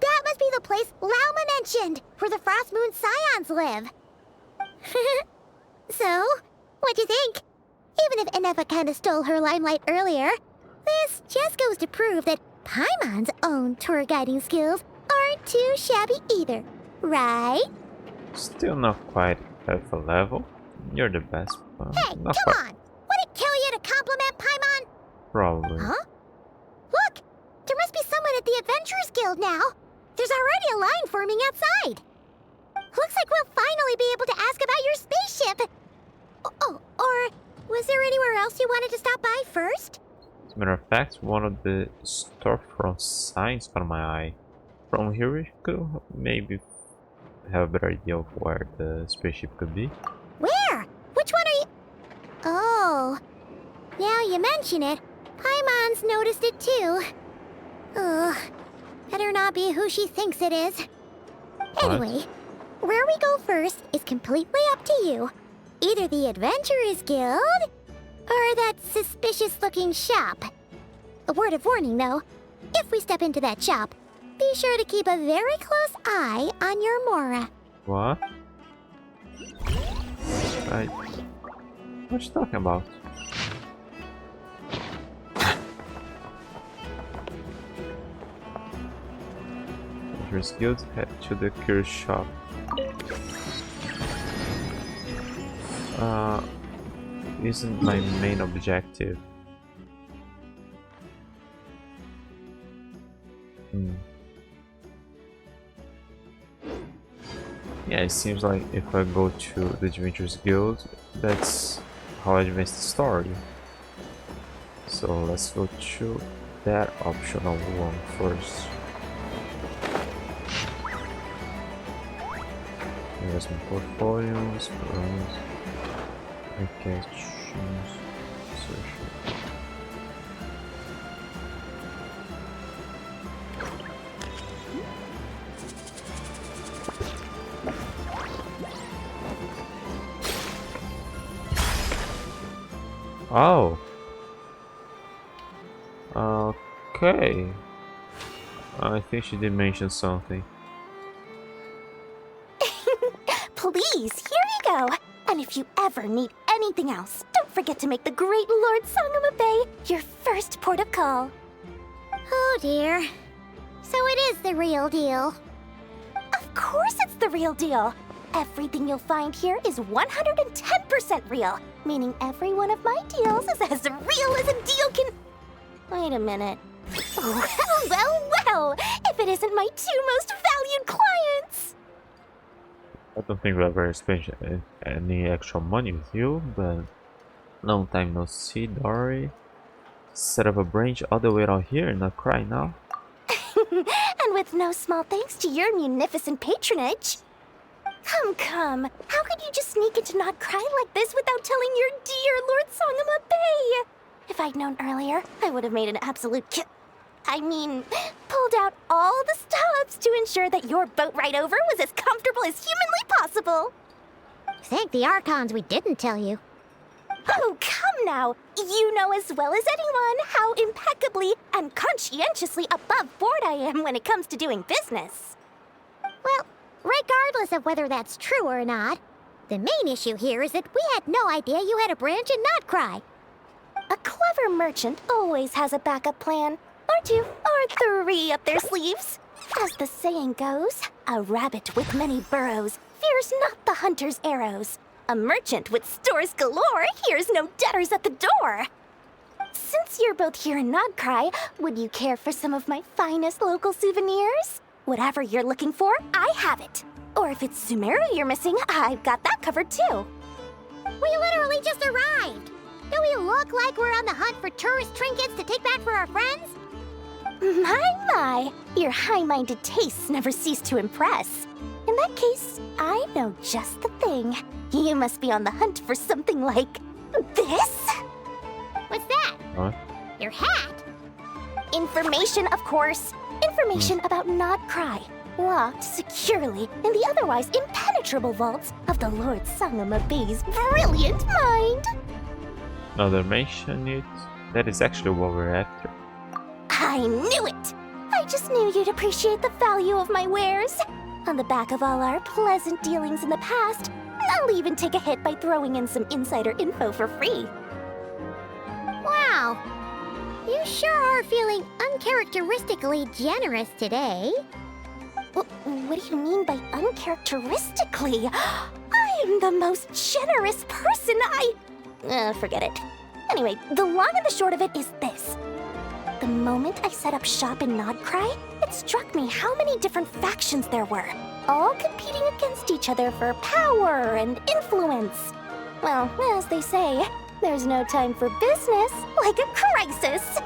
that must be the place Lauma mentioned, where the Frost Moon Scions live. So, what'd you think? Even if Enefa kinda stole her limelight earlier, this just goes to prove that Paimon's own tour guiding skills aren't too shabby either, right? Still not quite alpha level. You're the best. Hey, not come quite. on! Would it kill you to compliment Paimon? Probably. Huh? Look! There must be someone at the Adventurers Guild now! There's already a line forming outside! Looks like we'll finally be able to ask about your spaceship! Oh, or was there anywhere else you wanted to stop by first? As a matter of fact, one of the storefront signs caught my eye. From here we could maybe have a better idea of where the spaceship could be. Where? Which one are you? Oh, now you mention it, Paimon's noticed it too. Ugh, better not be who she thinks it is. Anyway, where we go first is completely up to you. Either the Adventurers Guild, or that suspicious-looking shop. A word of warning, though. If we step into that shop, be sure to keep a very close eye on your Mora. What? Right. What you talking about? Adventurers Guild, head to the cure shop. Isn't my main objective. Yeah, it seems like if I go to the Adventurers Guild, that's how I advance the story. So let's go to that optional one first. Investment portfolios, okay, choose social. Oh. Okay. I think she did mention something. Please, here you go. And if you ever need anything else, don't forget to make the great Lord Sangama Bay your first port of call. Oh dear. So it is the real deal. Of course it's the real deal. Everything you'll find here is 110% real, meaning every one of my deals is as real as a deal can... Wait a minute. Well, if it isn't my two most valued clients! I don't think we'll ever spend any extra money with you, but long time no see, Dory. Set up a branch all the way out here and not cry now. And with no small thanks to your munificent patronage. Come. How could you just sneak into nod-krai like this without telling your dear Lord Sangama Bay? If I'd known earlier, I would have made an absolute pulled out all the stops to ensure that your boat ride over was as comfortable as humanly possible. Thank the Archons we didn't tell you. Oh, come now. You know as well as anyone how impeccably and conscientiously above board I am when it comes to doing business. Well, regardless of whether that's true or not, the main issue here is that we had no idea you had a branch in nod-krai. A clever merchant always has a backup plan, or two, or three up their sleeves. As the saying goes, a rabbit with many burrows fears not the hunter's arrows. A merchant with stores galore hears no debtors at the door. Since you're both here in nod-krai, would you care for some of my finest local souvenirs? Whatever you're looking for, I have it. Or if it's Sumeru you're missing, I've got that covered too. We literally just arrived. Do we look like we're on the hunt for tourist trinkets to take back for our friends? My, your high-minded tastes never cease to impress. In that case, I know just the thing. You must be on the hunt for something like this? What's that? What? Your hat? Information, of course. Information about nod-krai, locked securely in the otherwise impenetrable vaults of the Lord Sangama Bay's brilliant mind. Now that I mention it, that is actually what we're after. I knew it! I I just knew you'd appreciate the value of my wares. On the back of all our pleasant dealings in the past, I'll even take a hit by throwing in some insider info for free. Wow. You sure are feeling uncharacteristically generous today. What do you mean by uncharacteristically? I am the most generous person forget it. Anyway, the long and the short of it is this. The moment I set up shop in nod-krai, it struck me how many different factions there were, all competing against each other for power and influence. Well, as they say, there's no time for business like a crisis.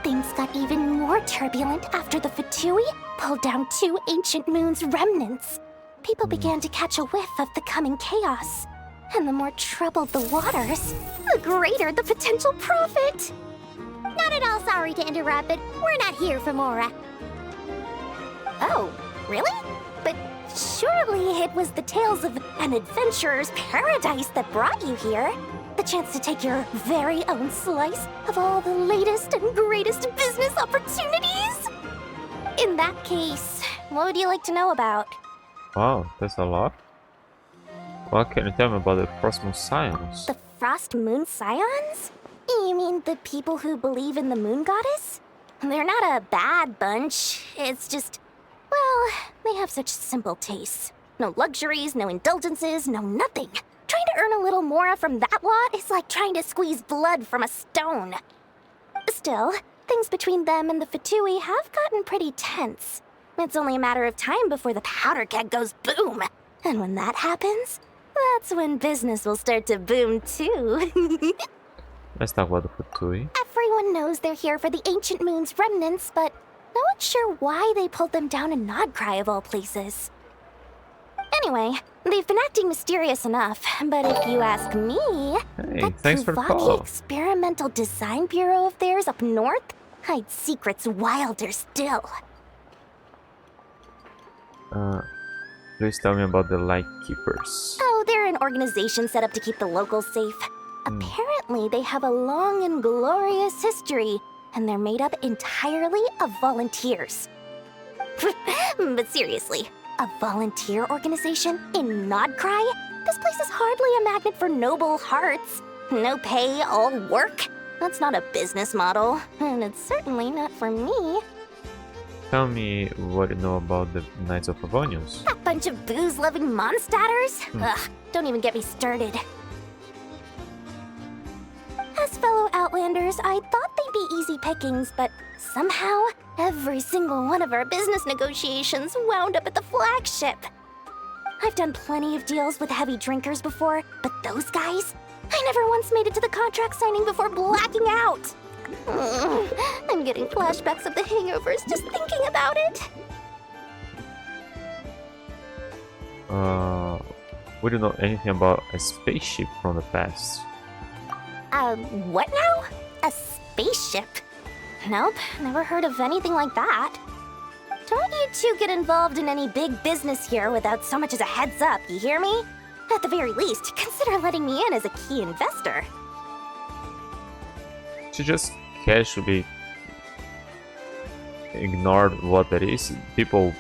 Things got even more turbulent after the Fatui pulled down 2 ancient moon's remnants. People began to catch a whiff of the coming chaos. And the more troubled the waters, the greater the potential profit. Not at all sorry to interrupt, but we're not here for Mora. Oh, really? But surely it was the tales of an adventurer's paradise that brought you here. The chance to take your very own slice of all the latest and greatest business opportunities. In that case, what would you like to know about? Wow, that's a lot. What can you tell me about the Frost Moon Scions? The Frost Moon Scions? You mean the people who believe in the moon goddess? They're not a bad bunch. It's just, well, they have such simple tastes. No luxuries, no indulgences, no nothing. Trying to earn a little more from that lot is like trying to squeeze blood from a stone. Still, things between them and the Fatui have gotten pretty tense. It's only a matter of time before the powder keg goes boom. And when that happens, that's when business will start to boom too. Let's talk about the Fatui. Everyone knows they're here for the ancient moon's remnants, but no one's sure why they pulled them down in nod-krai of all places. Anyway, they've been acting mysterious enough, but if you ask me, that thanks for the Kuvaki call. experimental design bureau of theirs up north hides secrets wilder still. Please tell me about the Lightkeepers. Oh, they're an organization set up to keep the locals safe. Apparently, they have a long and glorious history, and they're made up entirely of volunteers. But seriously, a volunteer organization in nod-krai? This place is hardly a magnet for noble hearts. No pay, all work? That's not a business model, and it's certainly not for me. Tell me what you know about the Knights of Favonius. That bunch of booze-loving monsters? Ugh, don't even get me started. As fellow Outlanders, I thought they'd be easy pickings, but somehow, every single one of our business negotiations wound up at the flagship. I've done plenty of deals with heavy drinkers before, but those guys? I never once made it to the contract signing before blacking out. I'm getting flashbacks of the hangovers just thinking about it. We don't know anything about a spaceship from the past. What now? A spaceship? Nope, never heard of anything like that. Don't you two get involved in any big business here without so much as a heads up, you hear me? At the very least, consider letting me in as a key investor. To just casually ignore what that is, people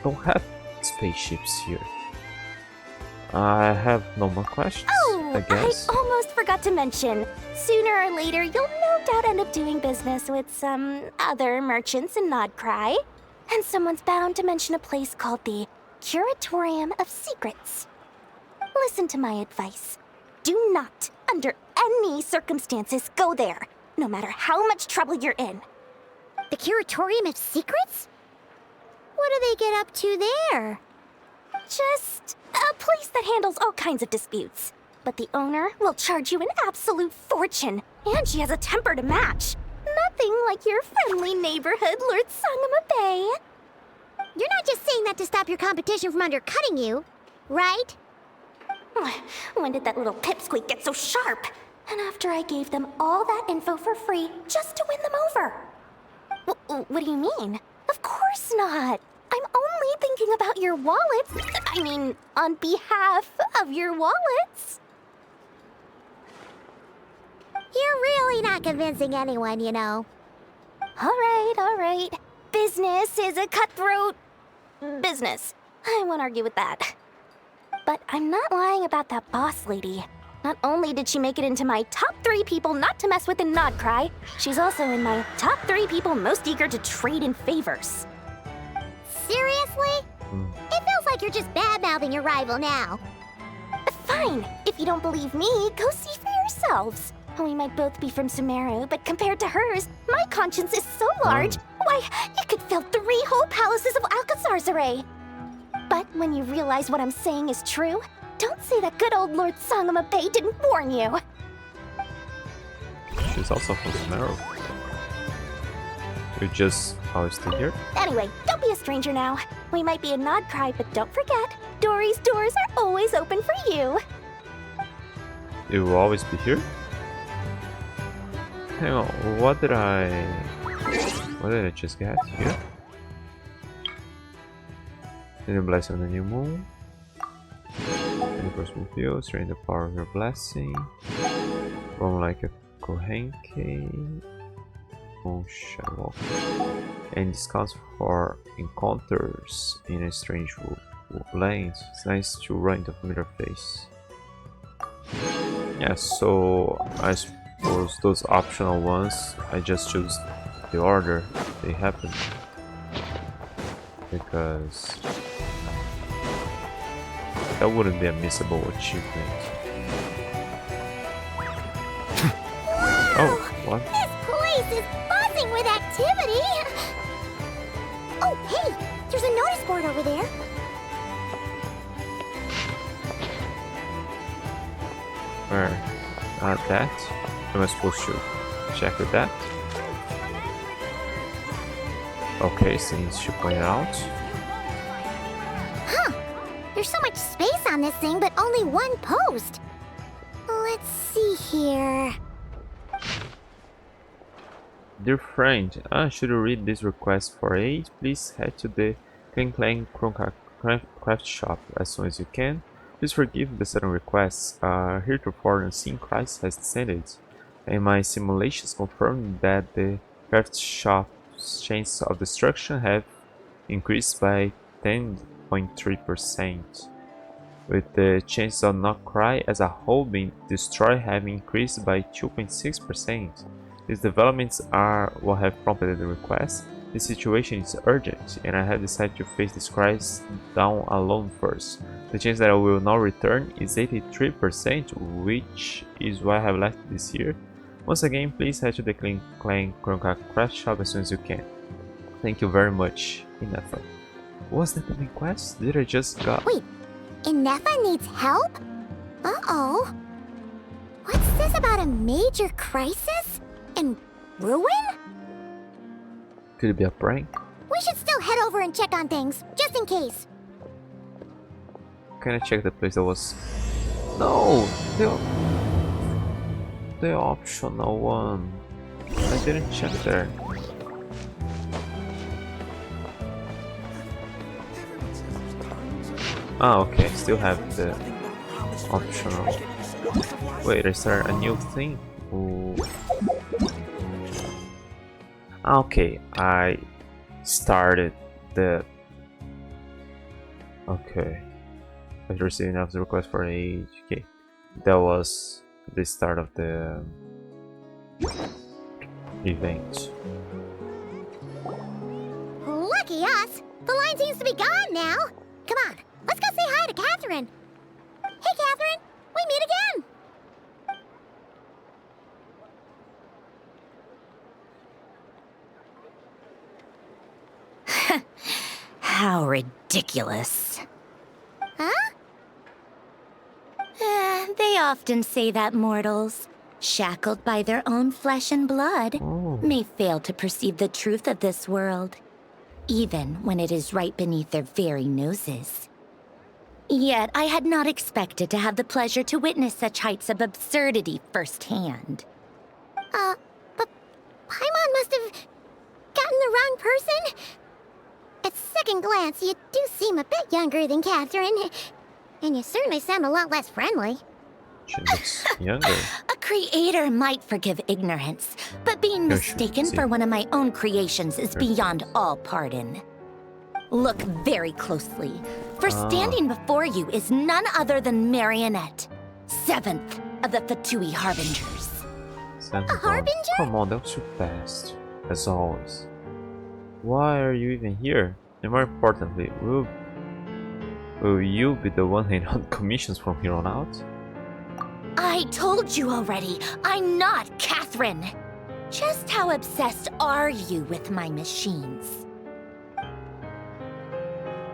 don't have spaceships here. I have no more questions, I guess. I almost forgot to mention. Sooner or later, you'll no doubt end up doing business with some other merchants in nod-krai. And someone's bound to mention a place called the Curatorium of Secrets. Listen to my advice. Do not, under any circumstances, go there, no matter how much trouble you're in. The Curatorium of Secrets? What do they get up to there? Just a place that handles all kinds of disputes. But the owner will charge you an absolute fortune, and she has a temper to match. Nothing like your friendly neighborhood Lord Sangama Bay. You're not just saying that to stop your competition from undercutting you, right? When did that little pipsqueak get so sharp? And after I gave them all that info for free just to win them over. What do you mean? Of course not. I'm only thinking about your wallets. I mean, on behalf of your wallets. You're really not convincing anyone, you know. All right. business is a cutthroat business. I won't argue with that. But I'm not lying about that boss lady. Not only did she make it into my top 3 people not to mess with in nod-krai, she's also in my top 3 people most eager to trade in favors. Seriously? It feels like you're just bad-mouthing your rival now. Fine. If you don't believe me, go see for yourselves. We might both be from Sumeru, but compared to hers, my conscience is so large, why, you could fill 3 whole palaces of Alcazar's array. But when you realize what I'm saying is true, don't say that good old Lord Sangama Bay didn't warn you. She's also from Sumeru. We just always stay here. Anyway, don't be a stranger now. We might be a nod-krai, but don't forget, Dory's doors are always open for you. You will always be here? Hang on, what did I just get here? In the blessing of the new moon. And of course reveal, strain the power of your blessing. Roam like a Kohenke. Moon Shadow. And discounts for encounters in a strange land. It's nice to run into a familiar face. Yeah, so I suppose those optional ones, I just choose the order they happen. Because that wouldn't be a missable achievement. Oh, what? This place is buzzing with activity! Oh, hey! There's a notice board over there. Where? That? Am I supposed to check with that? Okay, since you pointed out. Huh. There's so much space on this thing, but only one post. Let's see here. Dear friend, should you read this request for aid, please head to the Clink-Clank craft shop as soon as you can. Please forgive the sudden requests. Heretofore unseen crisis has descended, and my simulations confirm that the craft shop's chances of destruction have increased by 10.3%, with the chances of nod-krai as a whole being destroyed having increased by 2.6%. These developments are what have prompted the request. The situation is urgent, and I have decided to face this crisis down alone first. The chance that I will not return is 83%, which is why I have left this year. Once again, please head to the Clink-Clank craft shop as soon as you can. Thank you very much, Inefa. Was that the request? Did I just got— Wait, Inefa needs help? Uh-oh. What's this about a major crisis? And ruin? Could it be a prank? We should still head over and check on things, just in case. Can I check the place that was— No! The optional one. I didn't check there. Ah, okay, I still have the optional. Wait, is there a new thing? Ooh. Okay, I started the— Okay. After receiving enough request for age. Okay. That was the start of the event. Lucky us! The line seems to be gone now. Come on, let's go say hi to Catherine. Hey, Catherine, we meet again. How ridiculous. Huh? They often say that mortals, shackled by their own flesh and blood, may fail to perceive the truth of this world, even when it is right beneath their very noses. Yet I had not expected to have the pleasure to witness such heights of absurdity firsthand. But Paimon must have gotten the wrong person. At second glance, you do seem a bit younger than Catherine. And you certainly sound a lot less friendly. She looks younger. A Creator might forgive ignorance, but being mistaken for one of my own creations is beyond all pardon. Look very closely, for standing before you is none other than Marionette, 7th of the Fatui Harbingers. A harbinger? Come on, that was too fast, as always. Why are you even here? And more importantly, will you be the one handing out commissions from here on out? I told you already, I'm not Catherine. Just how obsessed are you with my machines?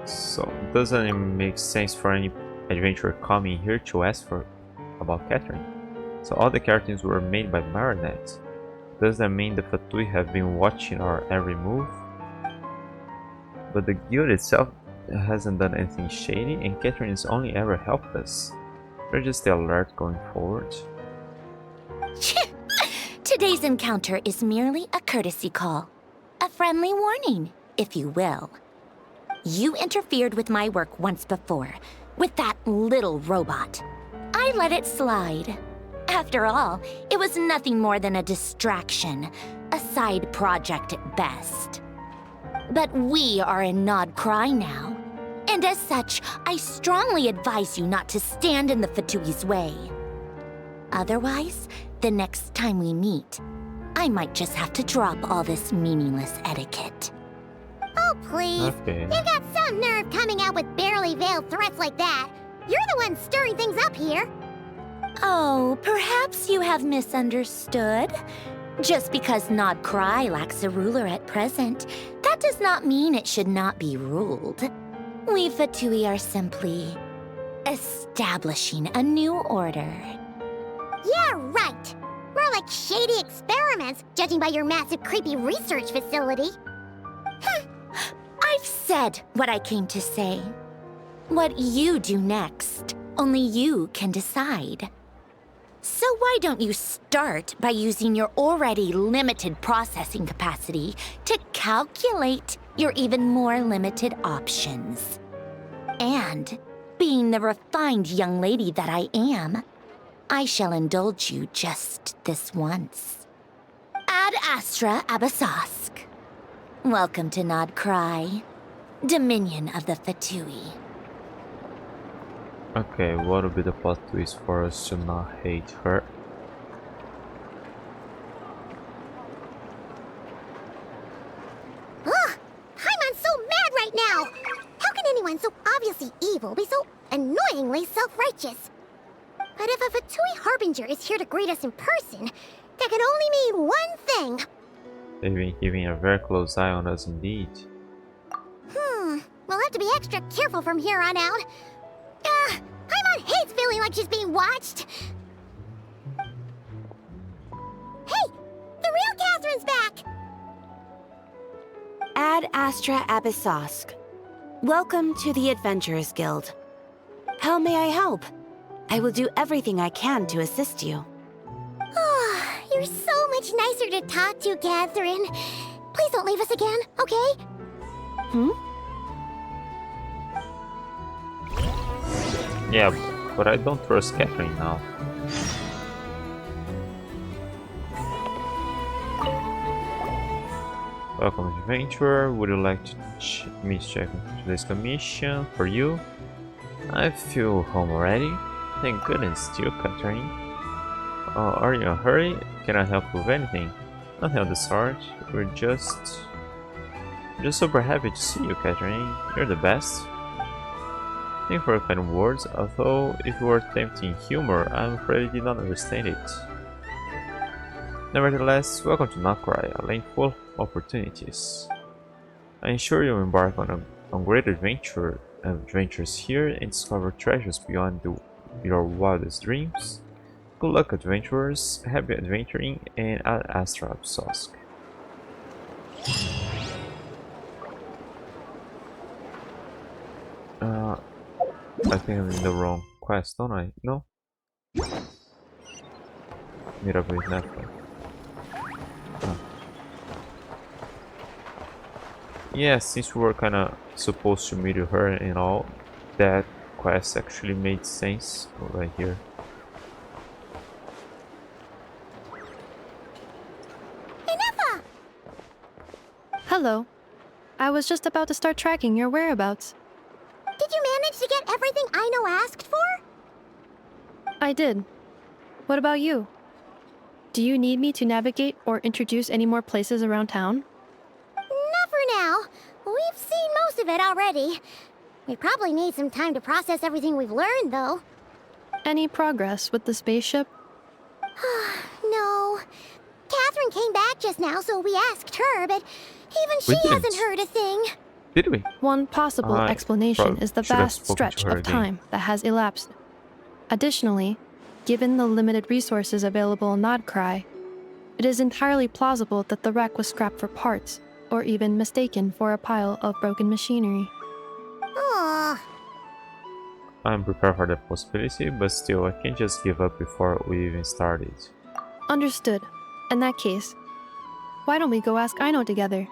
So, doesn't it make sense for any adventurer coming here to ask about Catherine? So all the cartoons were made by Marionette. Does that mean the Fatui have been watching our every move? But the guild itself hasn't done anything shady, and Catherine has only ever helped us. We're just the alert going forward. Today's encounter is merely a courtesy call. A friendly warning, if you will. You interfered with my work once before, with that little robot. I let it slide. After all, it was nothing more than a distraction, a side project at best. But we are in nod-krai now, and as such, I strongly advise you not to stand in the Fatui's way. Otherwise, the next time we meet, I might just have to drop all this meaningless etiquette. Oh, please. Okay. You got some nerve coming out with barely veiled threats like that. You're the one stirring things up here. Oh, perhaps you have misunderstood. Just because nod-krai lacks a ruler at present, that does not mean it should not be ruled. We Fatui are simply establishing a new order. Yeah, right. More like shady experiments, judging by your massive creepy research facility. I've said what I came to say. What you do next, only you can decide. So why don't you start by using your already limited processing capacity to calculate your even more limited options? And, being the refined young lady that I am, I shall indulge you just this once. Ad Astra Abasask. Welcome to nod-krai, Dominion of the Fatui. Okay, what would be the plot twist for us to not hate her? Ugh! Paimon's so mad right now! How can anyone so obviously evil be so annoyingly self-righteous? But if a Fatui Harbinger is here to greet us in person, that can only mean one thing. They've been keeping a very close eye on us indeed. We'll have to be extra careful from here on out. Paimon hates feeling like she's being watched. Hey! The real Catherine's back! Ad Astra Abyssosque. Welcome to the Adventurers Guild. How may I help? I will do everything I can to assist you. Oh, you're so much nicer to talk to, Catherine. Please don't leave us again, okay? Yeah, but I don't trust Catherine now. Welcome, adventurer. Would you like me to check into this commission for you? I feel home already. Thank goodness, still, Catherine. Are you in a hurry? Can I help with anything? Nothing of the sort. We're just super happy to see you, Catherine. You're the best. Thank you for your kind words, although if you were attempting humor, I'm afraid you did not understand it. Nevertheless, welcome to nod-krai, a land full of opportunities. I ensure you embark on great adventures here and discover treasures beyond your wildest dreams. Good luck, adventurers, happy adventuring, and Ad Astra Abyssosque. I think I'm in the wrong quest, don't I? No? Meet up with Nefka. Yeah, since we were kinda supposed to meet her and all, that quest actually made sense right here. Hello. I was just about to start tracking your whereabouts. Did you manage to get everything Aino asked for? I did. What about you? Do you need me to navigate or introduce any more places around town? Not for now. We've seen most of it already. We probably need some time to process everything we've learned, though. Any progress with the spaceship? No. Catherine came back just now, so we asked her, but even she didn't. hasn't heard a thing. Did we? One possible explanation is the should have vast spoken to stretch her of again. time that has elapsed. Additionally, given the limited resources available in nod-krai, it is entirely plausible that the wreck was scrapped for parts, or even mistaken for a pile of broken machinery. Aww. I'm prepared for that possibility, but still, I can't just give up before we even started. Understood. In that case, why don't we go ask Aino together?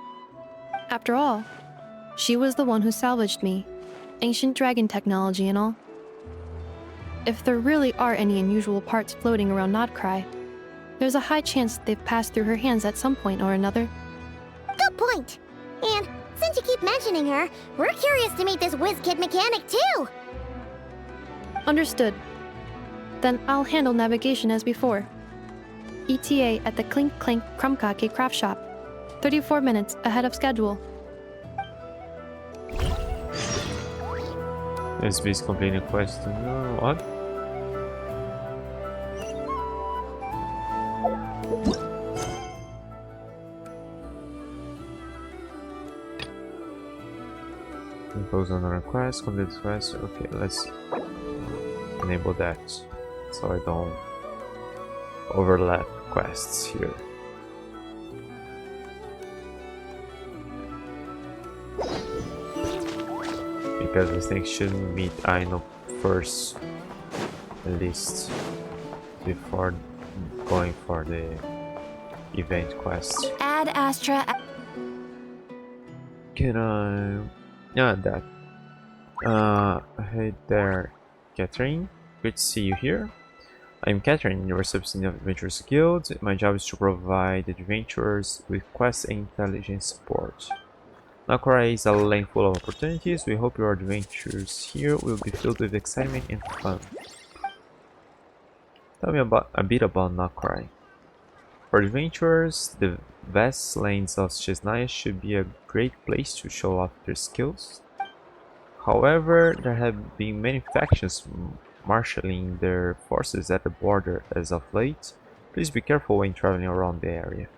After all, she was the one who salvaged me, ancient dragon technology and all. If there really are any unusual parts floating around nod-krai, there's a high chance they've passed through her hands at some point or another. Good point. And since you keep mentioning her, we're curious to meet this whiz-kid mechanic too. Understood. Then I'll handle navigation as before. ETA at the Clink-Clank Krumkake craft shop. 34 minutes ahead of schedule. Let's be completing a quest. What? Impose on a request, complete this quest. Okay, let's enable that so I don't overlap quests here. Because I think shouldn't meet Aino first, at least, before going for the event quest. Add Astra. Can I? Yeah, that. Hey there, Catherine. Good to see you here. I'm Catherine, your receptionist of Adventurers Guild. My job is to provide adventurers with quest and intelligence support. nod-krai is a land full of opportunities. We hope your adventures here will be filled with excitement and fun. Tell me a bit about nod-krai. For adventurers, the vast lands of Chesnaya should be a great place to show off their skills. However, there have been many factions marshalling their forces at the border as of late. Please be careful when traveling around the area.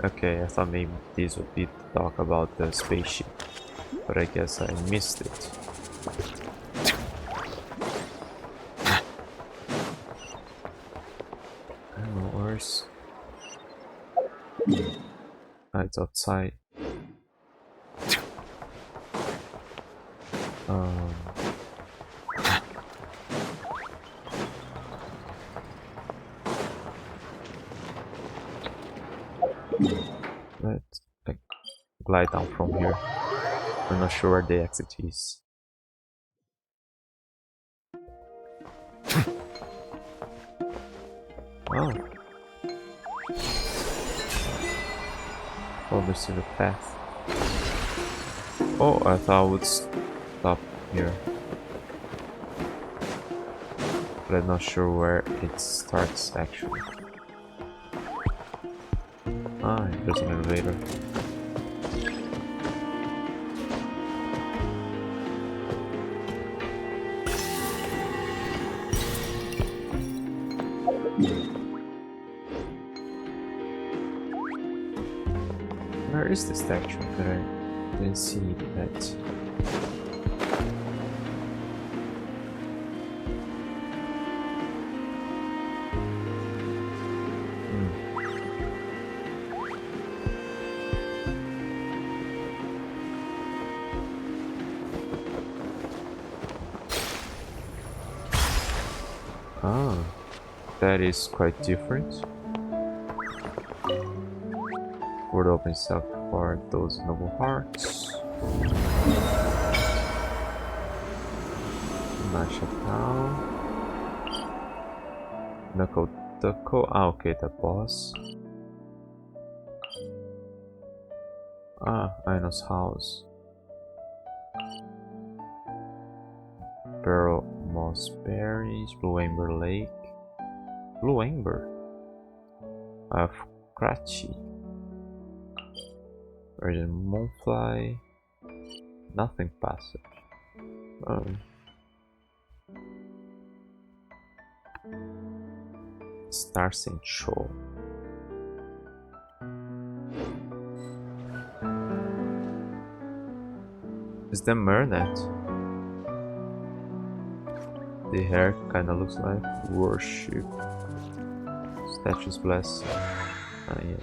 Okay, I thought maybe this would be to talk about the spaceship, but I guess I missed it. I don't know where's... Ah, it's outside. Let's glide down from here. I'm not sure where the exit is. Oh. Oh, there's the path. Oh, I thought I would stop here. But I'm not sure where it starts actually. Ah, there's an elevator. Where is the statue that I didn't see that? Ah, that is quite different. World opens up for those noble hearts. Nachapao. Noko-Toko. Ah, okay, the boss. Ah, Ino's house. Pearl Moss Berries, Blue Amber Lake. Blue Amber? I have Cratchy. Virgin Moonfly. Nothing passive. Star Show. Is the Mernet? The hair kinda looks like worship. Statues blessed. Yeah.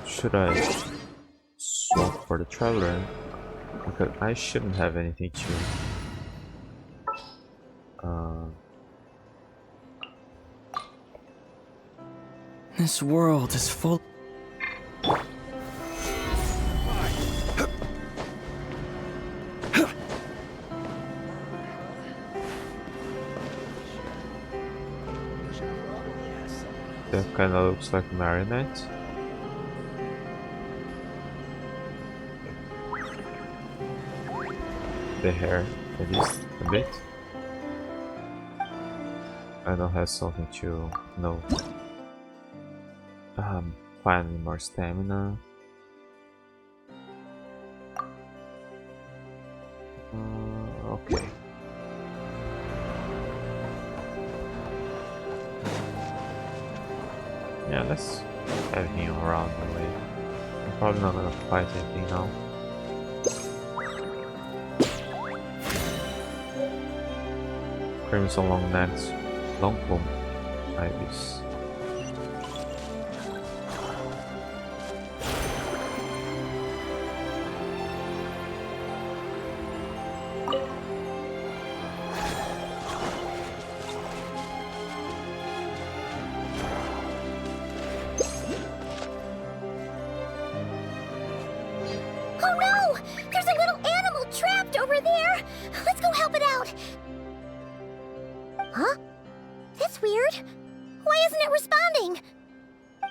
Should I swap for the traveler? Okay, I shouldn't have anything to. This world is full. That kind of looks like marionette. The hair, at least a bit. I don't have something to know. Finally more stamina. Okay. Yeah, let's have him around the way. I'm probably not gonna fight anything now. Crimson long necks, long boom, ibis.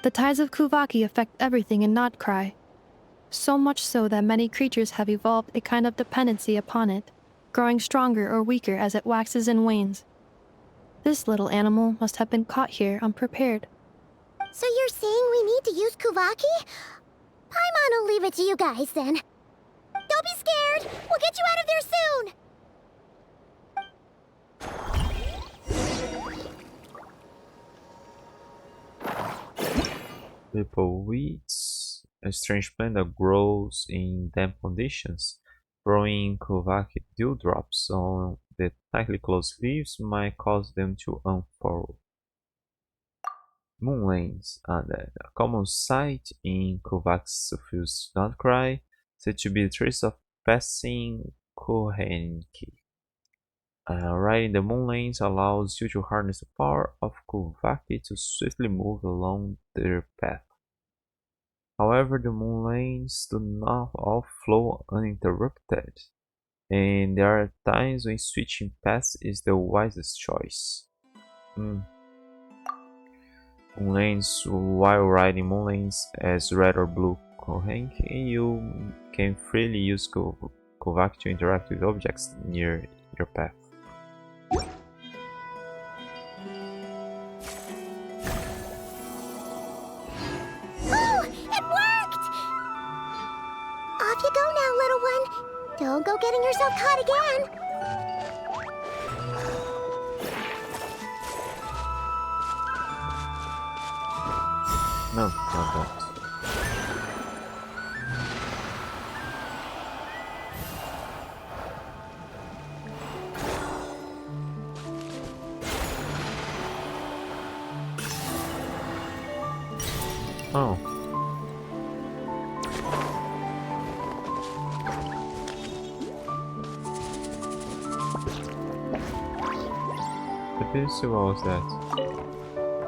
The tides of Kuvaki affect everything in nod-krai. So much so that many creatures have evolved a kind of dependency upon it, growing stronger or weaker as it waxes and wanes. This little animal must have been caught here unprepared. So you're saying we need to use Kuvaki? Paimon will leave it to you guys then. Don't be scared! We'll get you out of there soon! Purple weeds, a strange plant that grows in damp conditions. Throwing Kuvaki dewdrops on the tightly closed leaves might cause them to unfurl. Moonlanes are a common sight in Kuvaki's suffused nod-krai, said to be the trace of passing Kohenki. Riding the moonlanes allows you to harness the power of Kuvaki to swiftly move along their path. However, the moonlanes do not all flow uninterrupted, and there are times when switching paths is the wisest choice. Moonlanes, while riding moonlanes as red or blue Kohenki, you can freely use Kuvaki to interact with objects near your path. Off you go now, little one. Don't go getting yourself caught again. No, not that. Oh. What was that?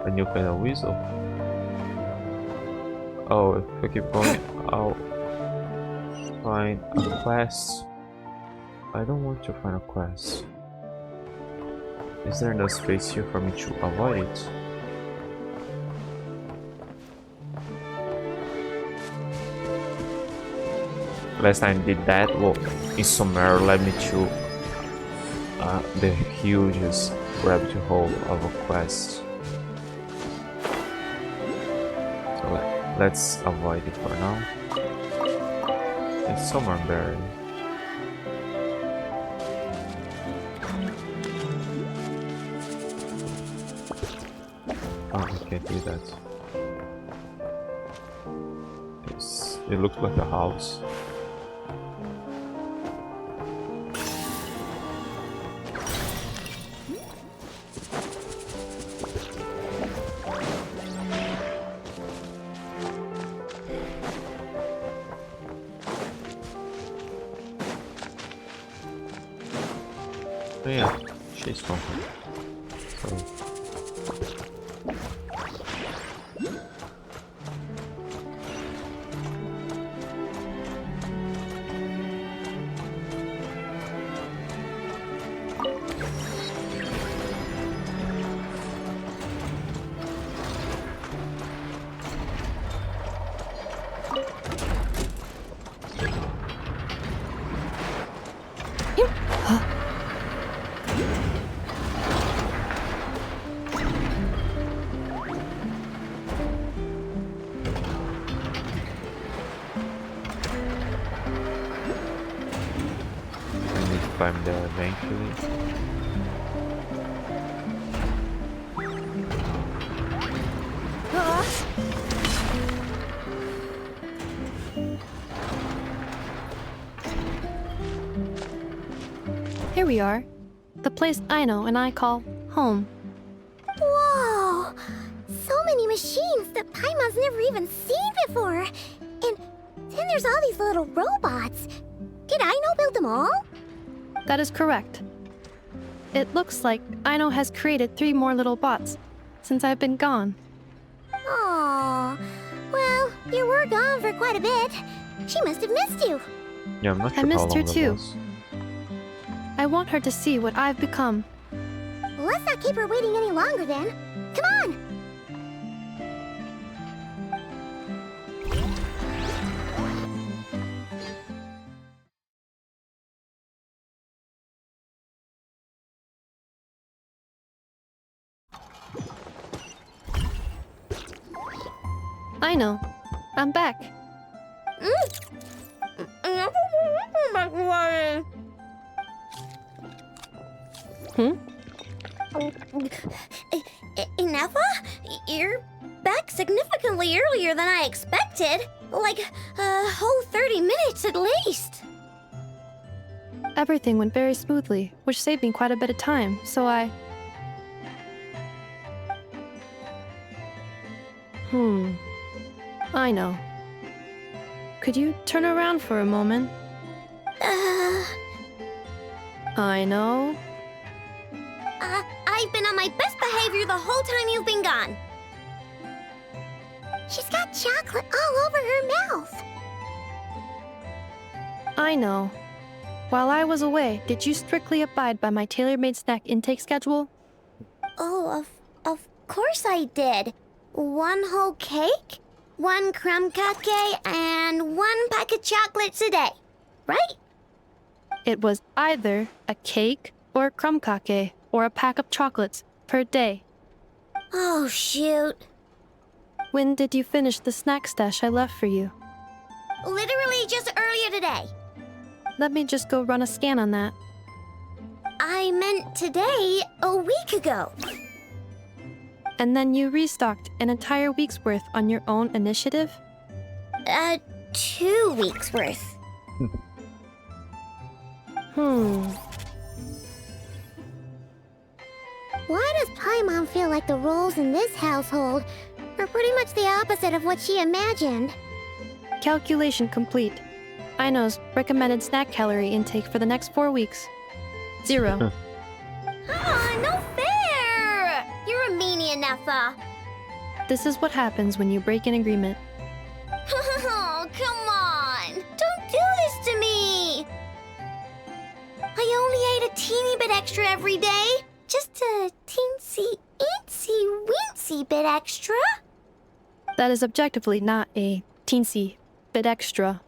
A new kind of weasel? Oh, if I keep going, I'll find a quest. I don't want to find a quest. Is there no space here for me to avoid it? Last time I did that, well, in Summer led me to the hugest rabbit hole of a quest. So let's avoid it for now. It's Summer Berry. Oh, we can't do that. It looks like a house. Oh yeah, she's gone. Climb there eventually. Here we are. The place Aino and I call home. Whoa! So many machines that Paimon's never even seen before. And then there's all these little robots. Did Aino build them all? That is correct. It looks like Aino has created 3 more little bots since I've been gone. Aww. Well, you were gone for quite a bit. She must have missed you. Yeah, I'm not sure I missed how her long too. that was. I want her to see what I've become. Well, let's not keep her waiting any longer then. Come on! Aino, I'm back. Ineffa? You're back significantly earlier than I expected. Like a whole 30 minutes at least. Everything went very smoothly, which saved me quite a bit of time, so I... I know. Could you turn around for a moment? I know. I've been on my best behavior the whole time you've been gone. She's got chocolate all over her mouth. I know. While I was away, did you strictly abide by my tailor-made snack intake schedule? Oh, of course I did. 1 whole cake, 1 crumb cake, and 1 pack of chocolates a day, right? It was either a cake or a crumb cake or a pack of chocolates per day. Oh, shoot. When did you finish the snack stash I left for you? Literally just earlier today. Let me just go run a scan on that. I meant today, a week ago. And then you restocked an entire week's worth on your own initiative? 2 weeks worth. Why does Paimon feel like the roles in this household are pretty much the opposite of what she imagined? Calculation complete. Aino's recommended snack calorie intake for the next 4 weeks. 0. No fair! You're a meanie, Ineffa. This is what happens when you break an agreement. Oh, come on! Don't do this to me! I only ate a teeny bit extra every day, just to itsy weensy bit extra. That is objectively not a teensy bit extra.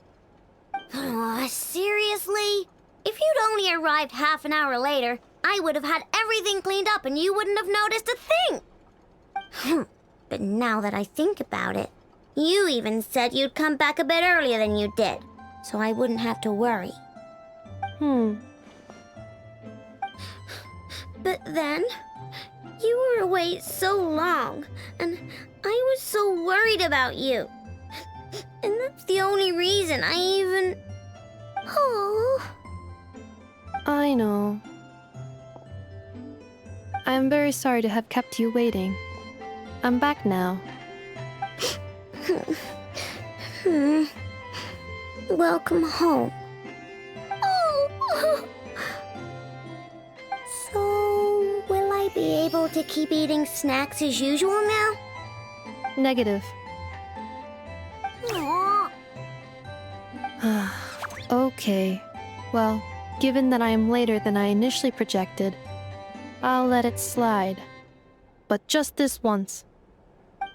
Seriously? If you'd only arrived half an hour later, I would have had everything cleaned up and you wouldn't have noticed a thing. But now that I think about it, you even said you'd come back a bit earlier than you did, so I wouldn't have to worry. But then, you were away so long, and I was so worried about you. And that's the only reason I even... Oh. I know. I am very sorry to have kept you waiting. I'm back now. Welcome home. Oh. So, will I be able to keep eating snacks as usual now? Negative. Aw. Okay. Well, given that I am later than I initially projected, I'll let it slide. But just this once.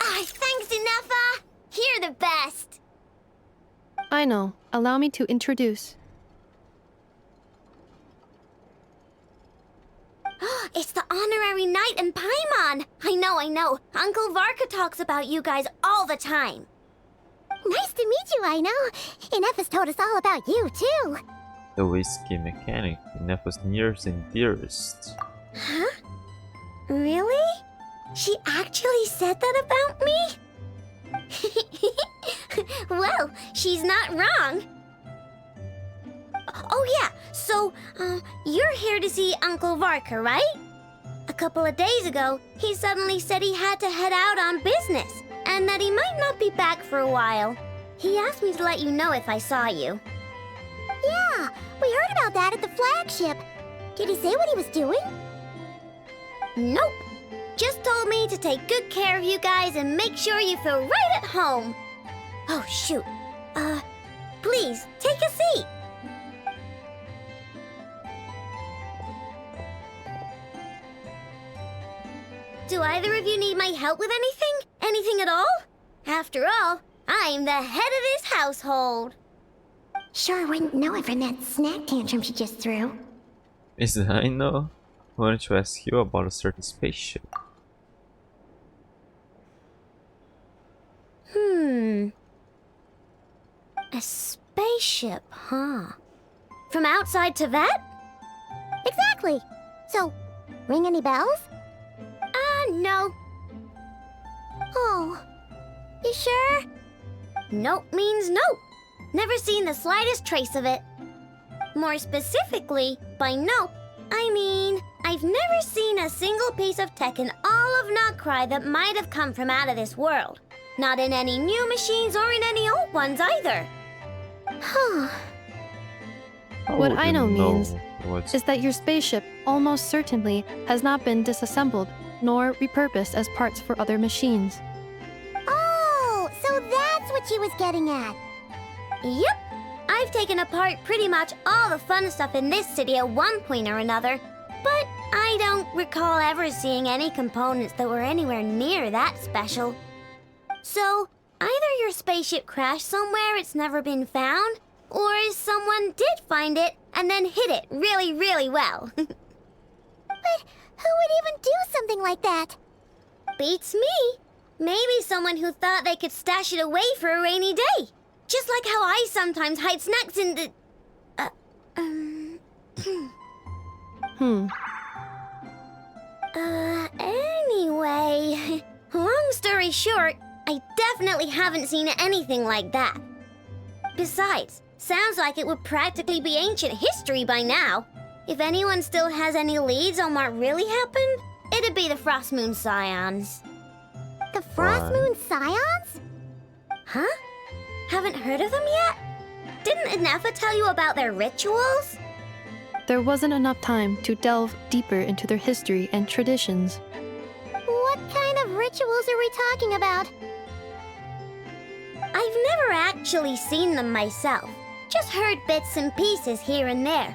Thanks, Inefa! You're the best! I know. Allow me to introduce. It's the honorary knight and Paimon! I know. Uncle Varka talks about you guys all the time. Nice to meet you, I know. Inefa's told us all about you, too. The whiskey mechanic, Nefa's nearest and dearest. Huh? Really? She actually said that about me? Well, she's not wrong. Oh yeah, so, you're here to see Uncle Varka, right? A couple of days ago, he suddenly said he had to head out on business, and that he might not be back for a while. He asked me to let you know if I saw you. Yeah, we heard about that at the flagship. Did he say what he was doing? Nope. Just told me to take good care of you guys and make sure you feel right at home. Oh, shoot. Please, take a seat. Do either of you need my help with anything? Anything at all? After all, I'm the head of this household. Sure wouldn't know it from that snack tantrum she just threw. Is that I know? I wanted to ask you about a certain spaceship. A spaceship, huh? From outside to that? Exactly. So, ring any bells? No. Oh, you sure? Nope means nope. Never seen the slightest trace of it. More specifically, by nope, I mean, I've never seen a single piece of tech in all of nod-krai that might have come from out of this world. Not in any new machines or in any old ones either. What I know means is that your spaceship almost certainly has not been disassembled nor repurposed as parts for other machines. Oh, so that's what she was getting at. Yep. I've taken apart pretty much all the fun stuff in this city at one point or another, but I don't recall ever seeing any components that were anywhere near that special. So, either your spaceship crashed somewhere it's never been found, or someone did find it and then hid it really, really well. But who would even do something like that? Beats me. Maybe someone who thought they could stash it away for a rainy day. Just like how I sometimes hide snacks in the... Anyway... Long story short, I definitely haven't seen anything like that. Besides, sounds like it would practically be ancient history by now. If anyone still has any leads on what really happened, it'd be the Frost Moon Scions. The Frost Moon Scions? Huh? Haven't heard of them yet? Didn't Inefa tell you about their rituals? There wasn't enough time to delve deeper into their history and traditions. What kind of rituals are we talking about? I've never actually seen them myself. Just heard bits and pieces here and there.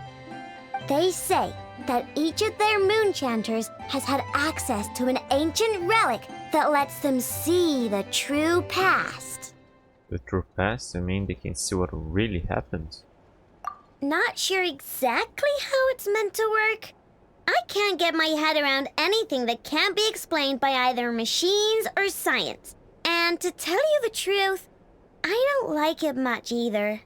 They say that each of their moon chanters has had access to an ancient relic that lets them see the true past. The true past? I mean, they can see what really happened. Not sure exactly how it's meant to work. I can't get my head around anything that can't be explained by either machines or science. And to tell you the truth, I don't like it much either.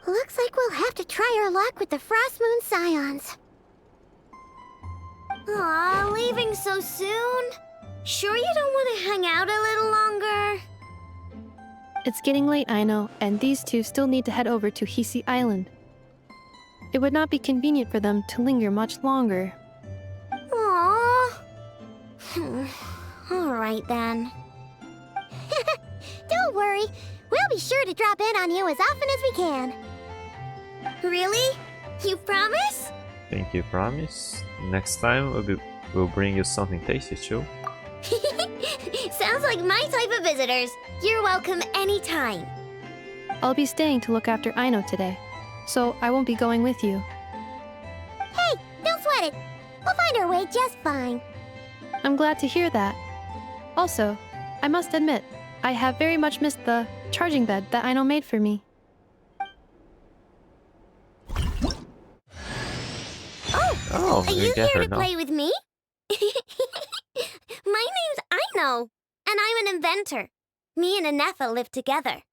Looks like we'll have to try our luck with the Frost Moon Scions. Aw, leaving so soon? Sure you don't want to hang out a little longer? It's getting late, I know, and these two still need to head over to Hisi Island. It would not be convenient for them to linger much longer. Aww. Alright then. Don't worry, we'll be sure to drop in on you as often as we can. Really? You promise? Thank you, promise. Next time we'll bring you something tasty too. Sounds like my type of visitors. You're welcome anytime. I'll be staying to look after Aino today, so I won't be going with you. Hey, don't sweat it. We'll find our way just fine. I'm glad to hear that. Also, I must admit, I have very much missed the charging bed that Aino made for me. Oh, are you here to play with me? My name's Aino, and I'm an inventor. Me and Anefa live together.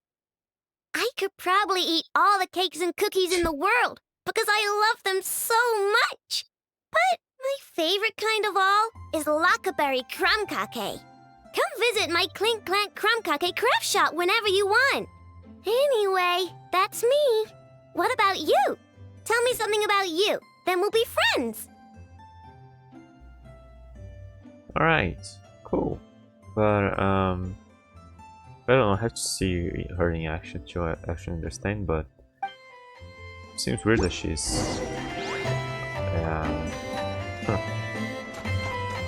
I could probably eat all the cakes and cookies in the world because I love them so much. But my favorite kind of all is Lakaberry crumb cake. Come visit my Clink-Clank crumb cake craft shop whenever you want. Anyway, that's me. What about you? Tell me something about you, then we'll be friends. Alright, cool. But I don't know, I have to see her in action to actually understand, but it seems weird that she's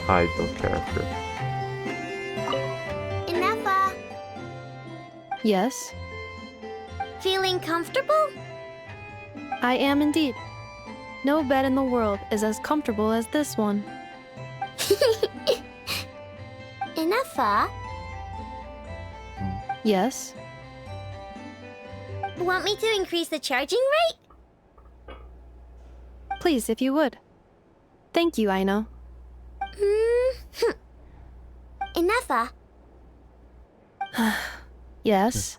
idol character. Anefa, Yes, feeling comfortable? I am indeed. No bed in the world is as comfortable as this one. Anefa, Yes, want me to increase the charging rate? please if you would. Thank you, Aino. Anefa, Yes.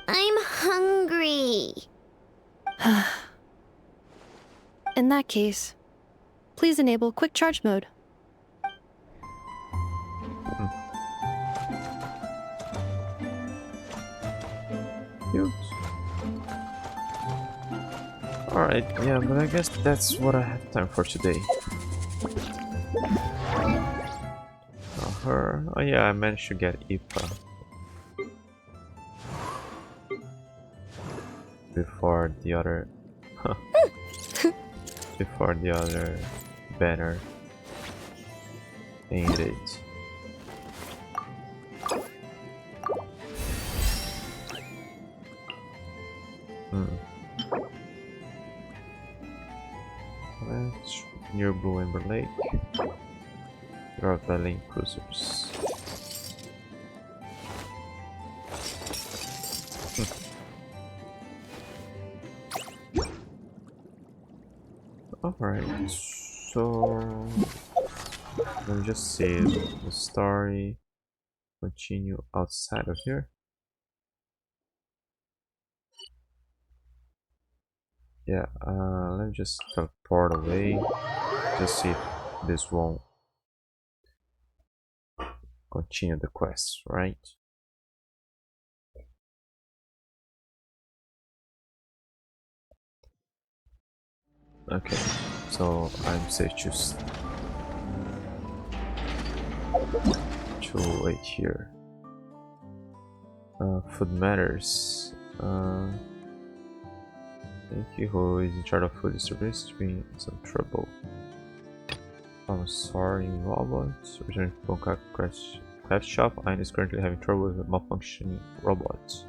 I'm hungry. In that case, please enable quick charge mode. Cute. Alright, yeah, but I guess that's what I have time for today. Her. Oh yeah, I managed to get Ipa before the other before the other banner ended. Let's near Blue Ember Lake. There are battling cruisers. Alright, so let me just save the story. Continue outside of here. Yeah, let me just teleport away. Just see if this won't continue the quest, right? Okay, so I'm safe to wait here. Food matters. Thank you. Who is in charge of food distribution to be in some trouble? I'm sorry, robots. Returning from craft shop. Aino is currently having trouble with a malfunctioning robot.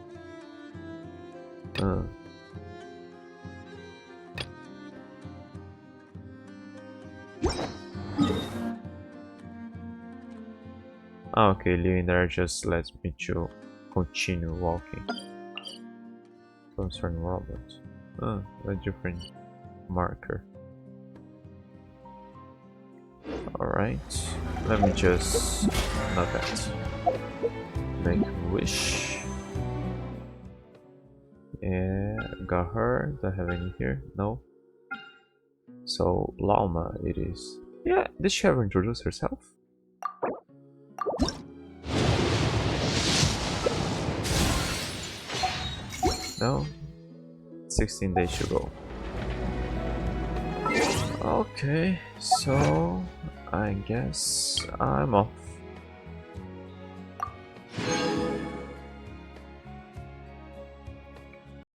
Okay, leaving there just lets me to continue walking. Concern Robert. Oh, a different marker. Alright, let me just... not that. Make a wish. Yeah, got her. Do I have any here? No. So, Llama it is. Yeah, did she ever introduce herself? No? 16 days to go. Okay, so I guess I'm off.